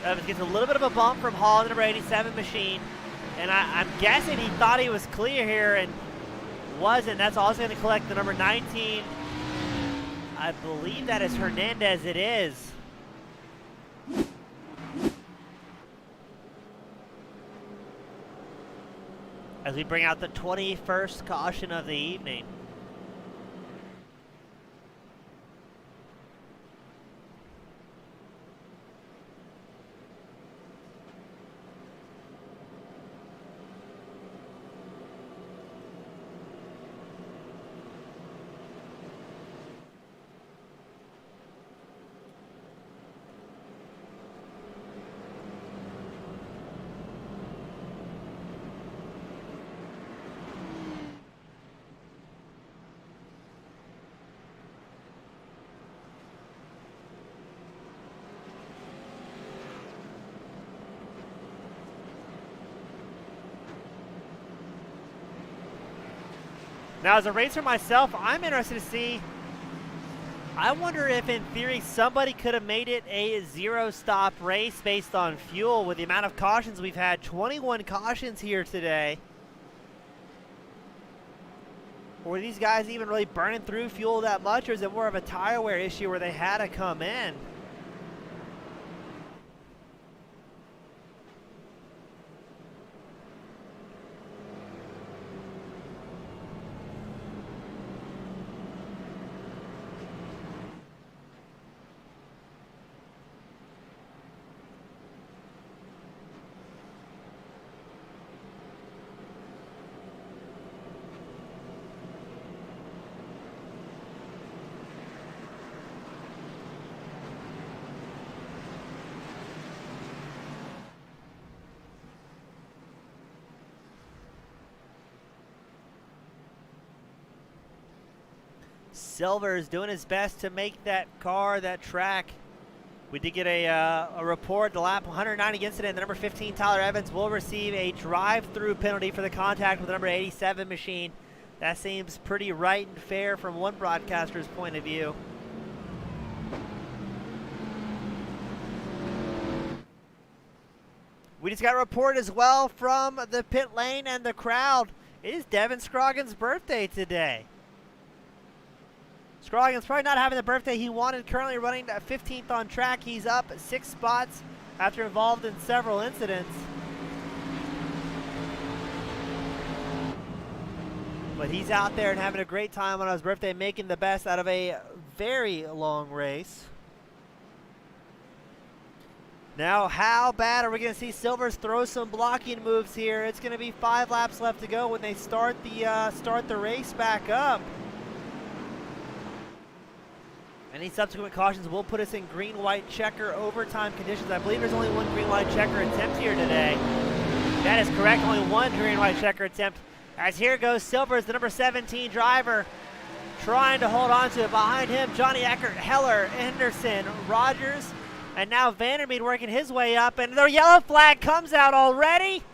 [SPEAKER 1] Evans gets a little bit of a bump from Hall, the number 87 machine. And I'm guessing he thought he was clear here and wasn't. That's also going to collect the number 19. I believe that is Hernandez. It is. As we bring out the 21st caution of the evening. Now, as a racer myself, I'm interested to see, I wonder if in theory somebody could have made it a zero-stop race based on fuel with the amount of cautions we've had. 21 cautions here today. Or were these guys even really burning through fuel that much, or is it more of a tire wear issue where they had to come in? Silver's doing his best to make that car, that track. We did get a report, the lap 190 incident. The number 15, Tyler Evans, will receive a drive-through penalty for the contact with the number 87 machine. That seems pretty right and fair from one broadcaster's point of view. We just got a report as well from the pit lane and the crowd. It is Devon Scroggins' birthday today. Scroggins probably not having the birthday he wanted. Currently running 15th on track. He's up 6 spots after involved in several incidents. But he's out there and having a great time on his birthday, making the best out of a very long race. Now, how bad are we going to see Silvers throw some blocking moves here? It's going to be 5 laps left to go when they start the race back up. Any subsequent cautions will put us in green-white checker overtime conditions. I believe there's only one green-white checker attempt here today. That is correct, only one green-white checker attempt. As here goes Silvers, the number 17 driver, trying to hold on to it. Behind him, Johnny Eckert, Heller, Henderson, Rogers, and now Vandermeer working his way up, and the yellow flag comes out already.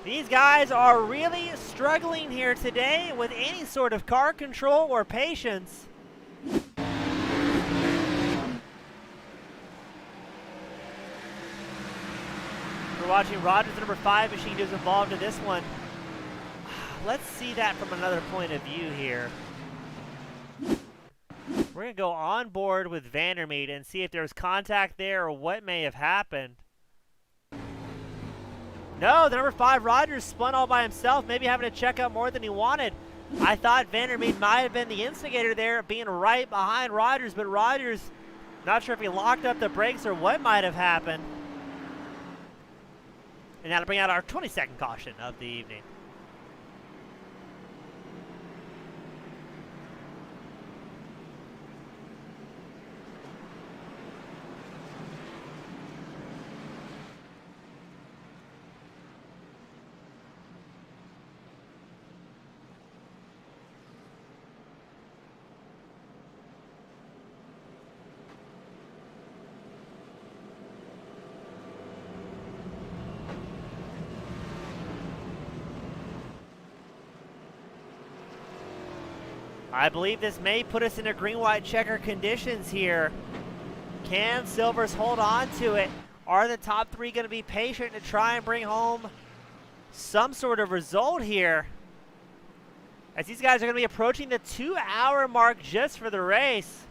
[SPEAKER 1] These guys are really struggling here today with any sort of car control or patience. We're watching Rogers, the number 5 machine, who's involved in this one. Let's see that from another point of view here. We're going to go on board with Vandermeer and see if there was contact there or what may have happened. No, the number 5 Rogers spun all by himself, maybe having to check out more than he wanted. I thought Vandermeer might have been the instigator there, being right behind Rogers, but Rogers, not sure if he locked up the brakes or what might have happened. And that'll bring out our 22nd caution of the evening. I believe this may put us into green-white checker conditions here. Can Silvers hold on to it? Are the top three going to be patient to try and bring home some sort of result here? As these guys are going to be approaching the 2-hour mark just for the race.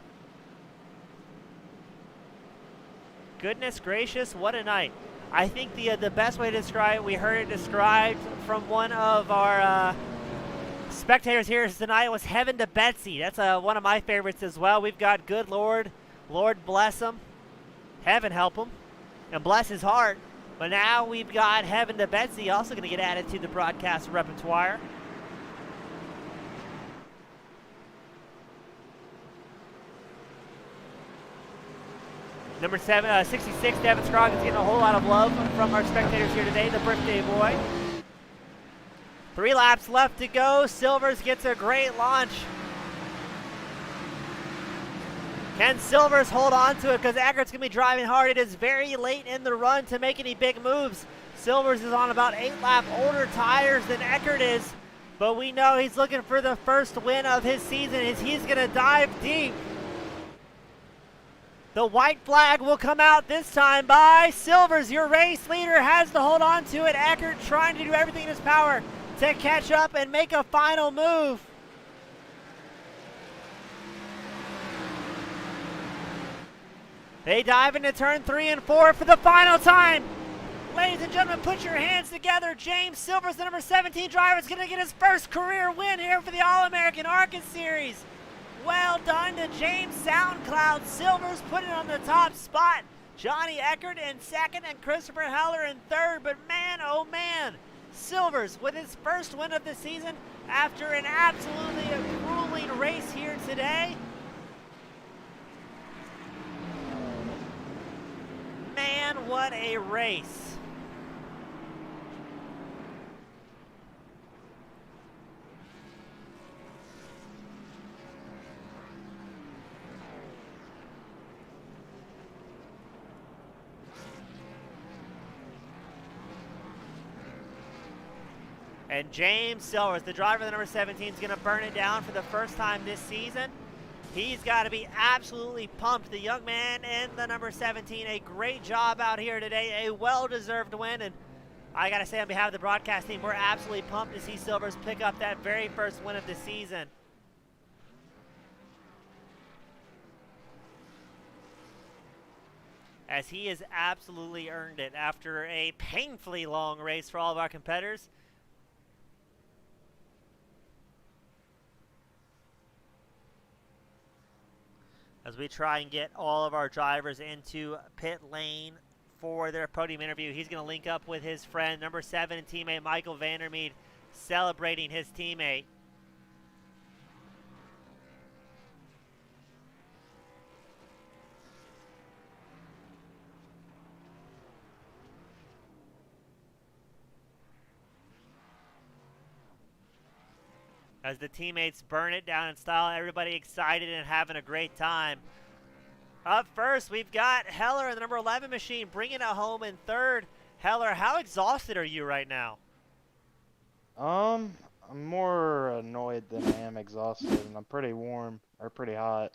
[SPEAKER 1] Goodness gracious, what a night. I think the best way to describe it, we heard it described from one of our spectators here tonight, was heaven to Betsy. That's one of my favorites as well. We've got good Lord bless him, heaven help him, and bless his heart. But now we've got heaven to Betsy also going to get added to the broadcast repertoire. Number 66, Devon Scroggins, getting a whole lot of love from our spectators here today, the birthday boy. 3 laps left to go. Silvers gets a great launch. Can Silvers hold on to it? Because Eckert's going to be driving hard. It is very late in the run to make any big moves. Silvers is on about 8 lap older tires than Eckert is. But we know he's looking for the first win of his season as he's going to dive deep. The white flag will come out this time by Silvers. Your race leader has to hold on to it. Eckert trying to do everything in his power to catch up and make a final move. They dive into turn 3 and 4 for the final time. Ladies and gentlemen, put your hands together. James Silvers, the number 17 driver, is going to get his first career win here for the All-American ARCA Series. Well done to James Soundcloud. Silvers put it on the top spot. Johnny Eckert in second and Christopher Heller in third. But man, oh man, Silvers with his first win of the season after an absolutely grueling race here today. Man, what a race. And James Silvers, the driver of the number 17, is going to burn it down for the first time this season. He's got to be absolutely pumped. The young man in the number 17, a great job out here today, a well-deserved win. And I got to say, on behalf of the broadcast team, we're absolutely pumped to see Silvers pick up that very first win of the season. As he has absolutely earned it after a painfully long race for all of our competitors. As we try and get all of our drivers into pit lane for their podium interview, he's going to link up with his friend, number 7 teammate Michael Vandermeed, celebrating his teammate. As the teammates burn it down in style, everybody excited and having a great time. Up first, we've got Heller in the number 11 machine, bringing it home in third. Heller, how exhausted are you right now?
[SPEAKER 2] I'm more annoyed than I am exhausted, and I'm pretty warm, or pretty hot,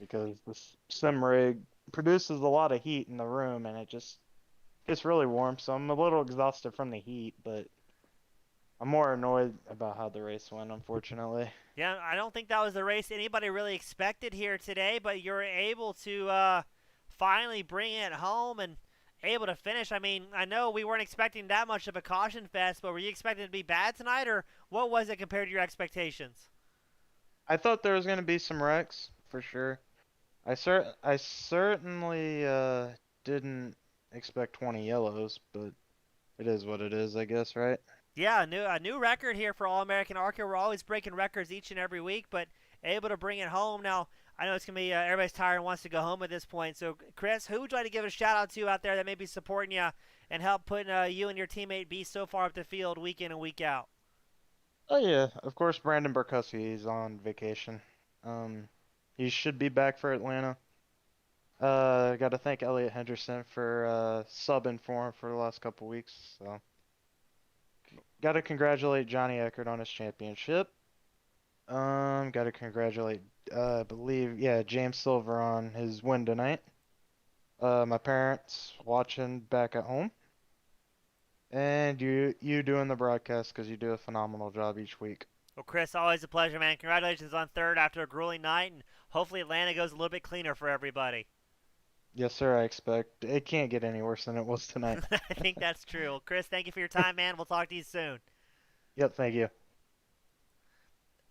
[SPEAKER 2] because this sim rig produces a lot of heat in the room, and it's really warm, so I'm a little exhausted from the heat, but I'm more annoyed about how the race went, unfortunately.
[SPEAKER 1] Yeah, I don't think that was the race anybody really expected here today, but you're able to finally bring it home and able to finish. I mean, I know we weren't expecting that much of a caution fest, but were you expecting it to be bad tonight, or what was it compared to your expectations?
[SPEAKER 2] I thought there was going to be some wrecks, for sure. I certainly didn't expect 20 yellows, but it is what it is, I guess, right?
[SPEAKER 1] Yeah, a new record here for All American ARCA. We're always breaking records each and every week, but able to bring it home. Now, I know it's gonna be everybody's tired and wants to go home at this point. So, Chris, who would you like to give a shout out to out there that may be supporting you and help putting you and your teammate B so far up the field week in and week out?
[SPEAKER 2] Oh yeah, of course Brandon Burkowski is on vacation. Um, he should be back for Atlanta. Got to thank Elliot Henderson for subbing for him for the last couple weeks. So, got to congratulate Johnny Eckert on his championship. Got to congratulate, I believe, yeah, James Silver on his win tonight. My parents watching back at home, and you doing the broadcast because you do a phenomenal job each week.
[SPEAKER 1] Well, Chris, always a pleasure, man. Congratulations on third after a grueling night, and hopefully Atlanta goes a little bit cleaner for everybody.
[SPEAKER 2] Yes, sir. I expect it can't get any worse than it was tonight.
[SPEAKER 1] I think that's true. Well, Chris, thank you for your time, man. We'll talk to you soon.
[SPEAKER 2] Yep, thank you.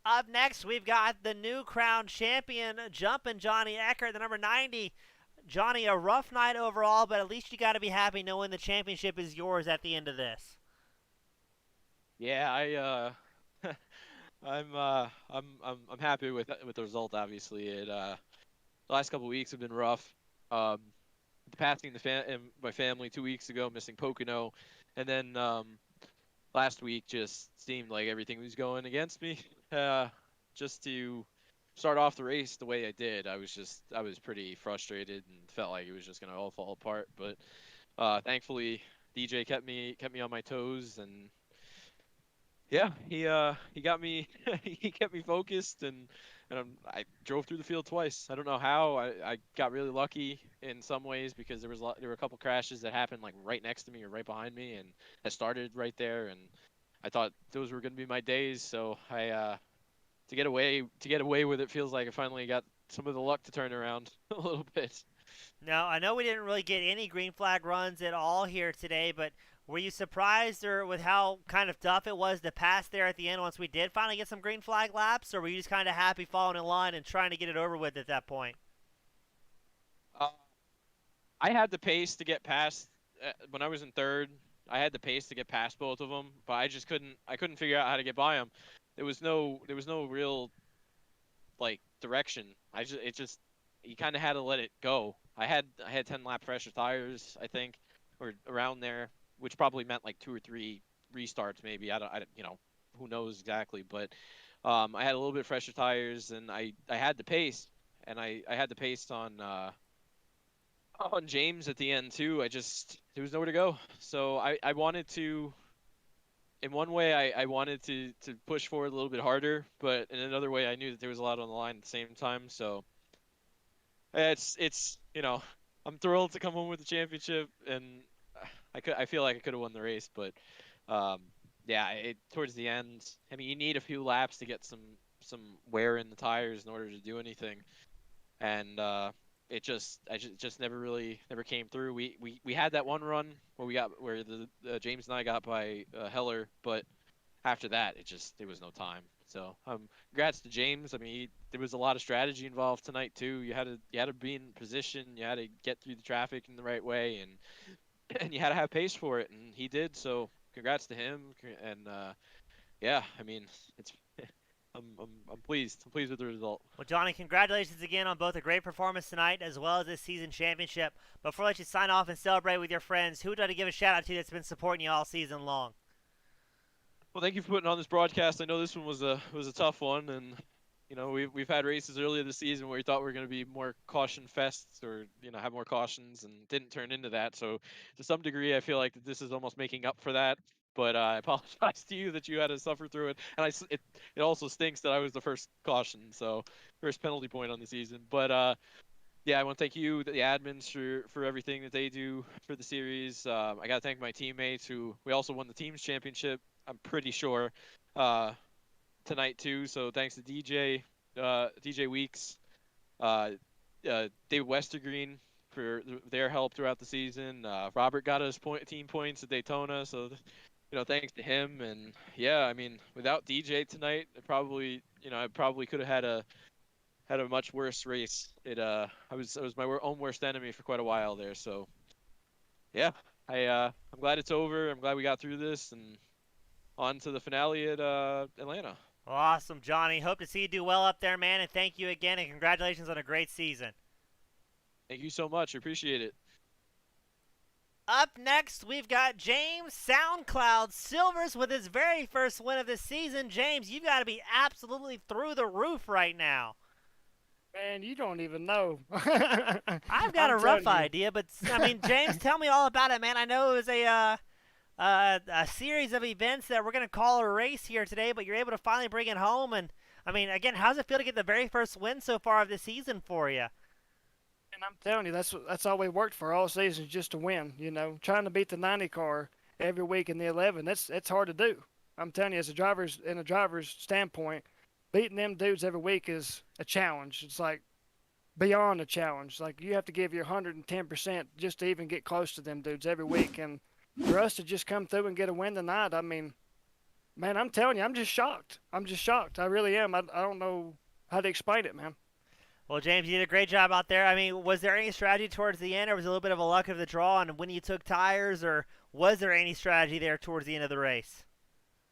[SPEAKER 1] Up next, we've got the new crown champion, Jumpin' Johnny Eckert, the number 90. Johnny, a rough night overall, but at least you got to be happy knowing the championship is yours at the end of this.
[SPEAKER 3] Yeah, I'm happy with the result. Obviously, the last couple weeks have been rough. Um, the passing in my family 2 weeks ago, missing Pocono, and then last week just seemed like everything was going against me. Just to start off the race the way I did, I was pretty frustrated and felt like it was just gonna all fall apart. But thankfully, DJ kept me on my toes, and yeah, he got me he kept me focused, and I drove through the field twice. I don't know how. I got really lucky in some ways because there were a couple crashes that happened like right next to me or right behind me, and I started right there, and I thought those were going to be my days. So I to get away with it feels like I finally got some of the luck to turn around a little bit.
[SPEAKER 1] Now, I know we didn't really get any green flag runs at all here today, but were you surprised or with how kind of tough it was to pass there at the end once we did finally get some green flag laps, or were you just kind of happy falling in line and trying to get it over with at that point?
[SPEAKER 3] Uh, I had the pace to get past when I was in third. I had the pace to get past both of them, but I couldn't figure out how to get by them. There was no real like direction. It just you kind of had to let it go. I had 10 lap fresher tires, I think, or around there, which probably meant like 2 or 3 restarts maybe. Who knows exactly, but I had a little bit fresher tires, and I had the pace, and I had the pace on James at the end too. There was nowhere to go. So I wanted to, in one way, I wanted to push forward a little bit harder, but in another way, I knew that there was a lot on the line at the same time. So it's I'm thrilled to come home with the championship, and I feel like I could have won the race, but um, yeah, towards the end, I mean, you need a few laps to get some wear in the tires in order to do anything, and I just never came through. We had that one run where the James and I got by Heller, but after that there was no time. So congrats to James. I mean, there was a lot of strategy involved tonight too. You had to be in position. You had to get through the traffic in the right way, and and you had to have pace for it, and he did. So congrats to him. And yeah, I mean, it's I'm pleased. I'm pleased with the result.
[SPEAKER 1] Well, Johnny, congratulations again on both a great performance tonight as well as this season championship. Before I let you sign off and celebrate with your friends, who would I like to give a shout out to that's been supporting you all season long?
[SPEAKER 3] Well, thank you for putting on this broadcast. I know this one was a tough one, and we've had races earlier this season where we thought we were going to be more caution fests, or have more cautions, and didn't turn into that. So to some degree, I feel like that this is almost making up for that. But I apologize to you that you had to suffer through it, and it also stinks that I was the first caution, so first penalty point on the season. But yeah, I want to thank you, the admins, for everything that they do for the series. I got to thank my teammates who we also won the teams championship, I'm pretty sure, uh, tonight too. So thanks to DJ Weeks, uh, Dave Westergreen for their help throughout the season. Robert got us team points at Daytona, so thanks to him. And yeah, I mean, without DJ tonight, I probably could have had a much worse race. I was my own worst enemy for quite a while there. So yeah, I'm glad it's over. I'm glad we got through this and on to the finale at Atlanta.
[SPEAKER 1] Awesome, Johnny. Hope to see you do well up there, man, and thank you again, and congratulations on a great season.
[SPEAKER 3] Thank you so much. I appreciate it.
[SPEAKER 1] Up next, we've got James Soundcloud Silvers with his very first win of the season. James, you've got to be absolutely through the roof right now.
[SPEAKER 4] Man, you don't even know.
[SPEAKER 1] I've got a rough idea, but I mean, James, tell me all about it, man. I know it was a series of events that we're going to call a race here today, but you're able to finally bring it home. And I mean, again, how's it feel to get the very first win so far of the season for you?
[SPEAKER 4] And I'm telling you, that's all we worked for all season, just to win. You know, trying to beat the 90 car every week in the 11, that's hard to do. I'm telling you, as a driver's standpoint, beating them dudes every week is a challenge. It's like beyond a challenge. Like you have to give your 110% just to even get close to them dudes every week. And for us to just come through and get a win tonight, I mean, man, I'm telling you, I'm just shocked. I really am. I don't know how to explain it, man.
[SPEAKER 1] Well, James, you did a great job out there. I mean, was there any strategy towards the end, or was it a little bit of a luck of the draw on when you took tires, or was there any strategy there towards the end of the race?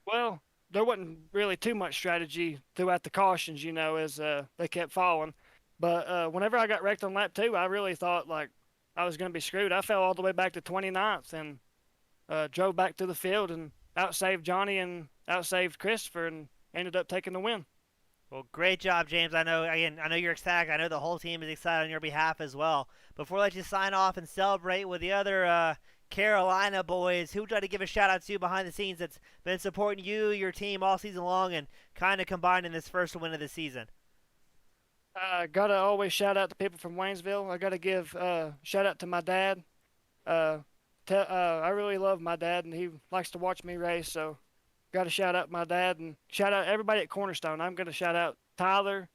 [SPEAKER 4] Well, there wasn't really too much strategy throughout the cautions, you know, as they kept falling. But whenever I got wrecked on lap 2, I really thought, like, I was going to be screwed. I fell all the way back to 29th and drove back to the field and outsaved Johnny and outsaved Christopher and ended up taking the win.
[SPEAKER 1] Well, great job, James. I know you're ecstatic. I know the whole team is excited on your behalf as well. Before I let you sign off and celebrate with the other Carolina boys, who would you like to give a shout-out to behind the scenes that's been supporting you, your team all season long, and kind of combined in this first win of the season?
[SPEAKER 4] Got to always shout out to people from Waynesville. I got to give shout-out to my dad. I really love my dad, and he likes to watch me race, so got to shout out my dad and shout out everybody at Cornerstone. I'm going to shout out Tyler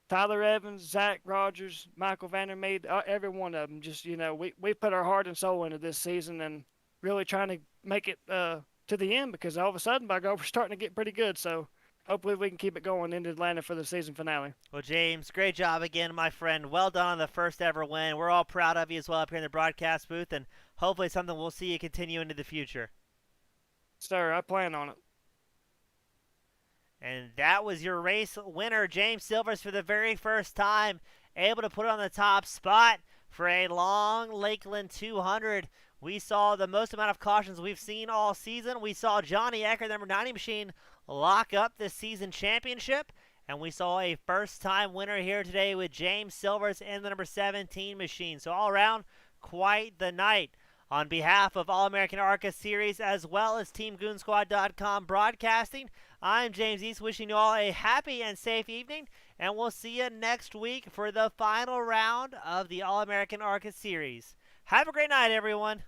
[SPEAKER 4] Evans, Zach Rogers, Michael Vandermeed, every one of them. Just, you know, we put our heart and soul into this season and really trying to make it to the end, because all of a sudden, by God, we're starting to get pretty good. So hopefully we can keep it going into Atlanta for the season finale.
[SPEAKER 1] Well, James, great job again, my friend. Well done on the first ever win. We're all proud of you as well up here in the broadcast booth, and hopefully something we'll see you continue into the future.
[SPEAKER 4] Sir, I plan on it.
[SPEAKER 1] And that was your race winner, James Silvers, for the very first time, able to put it on the top spot for a long Lakeland 200. We saw the most amount of cautions we've seen all season. We saw Johnny Eckert, number 90 machine, lock up this season championship. And we saw a first-time winner here today with James Silvers in the number 17 machine. So all around, quite the night. On behalf of All-American ARCA Series as well as TeamGoonSquad.com Broadcasting, I'm James East, wishing you all a happy and safe evening, and we'll see you next week for the final round of the All-American ARCA Series. Have a great night, everyone.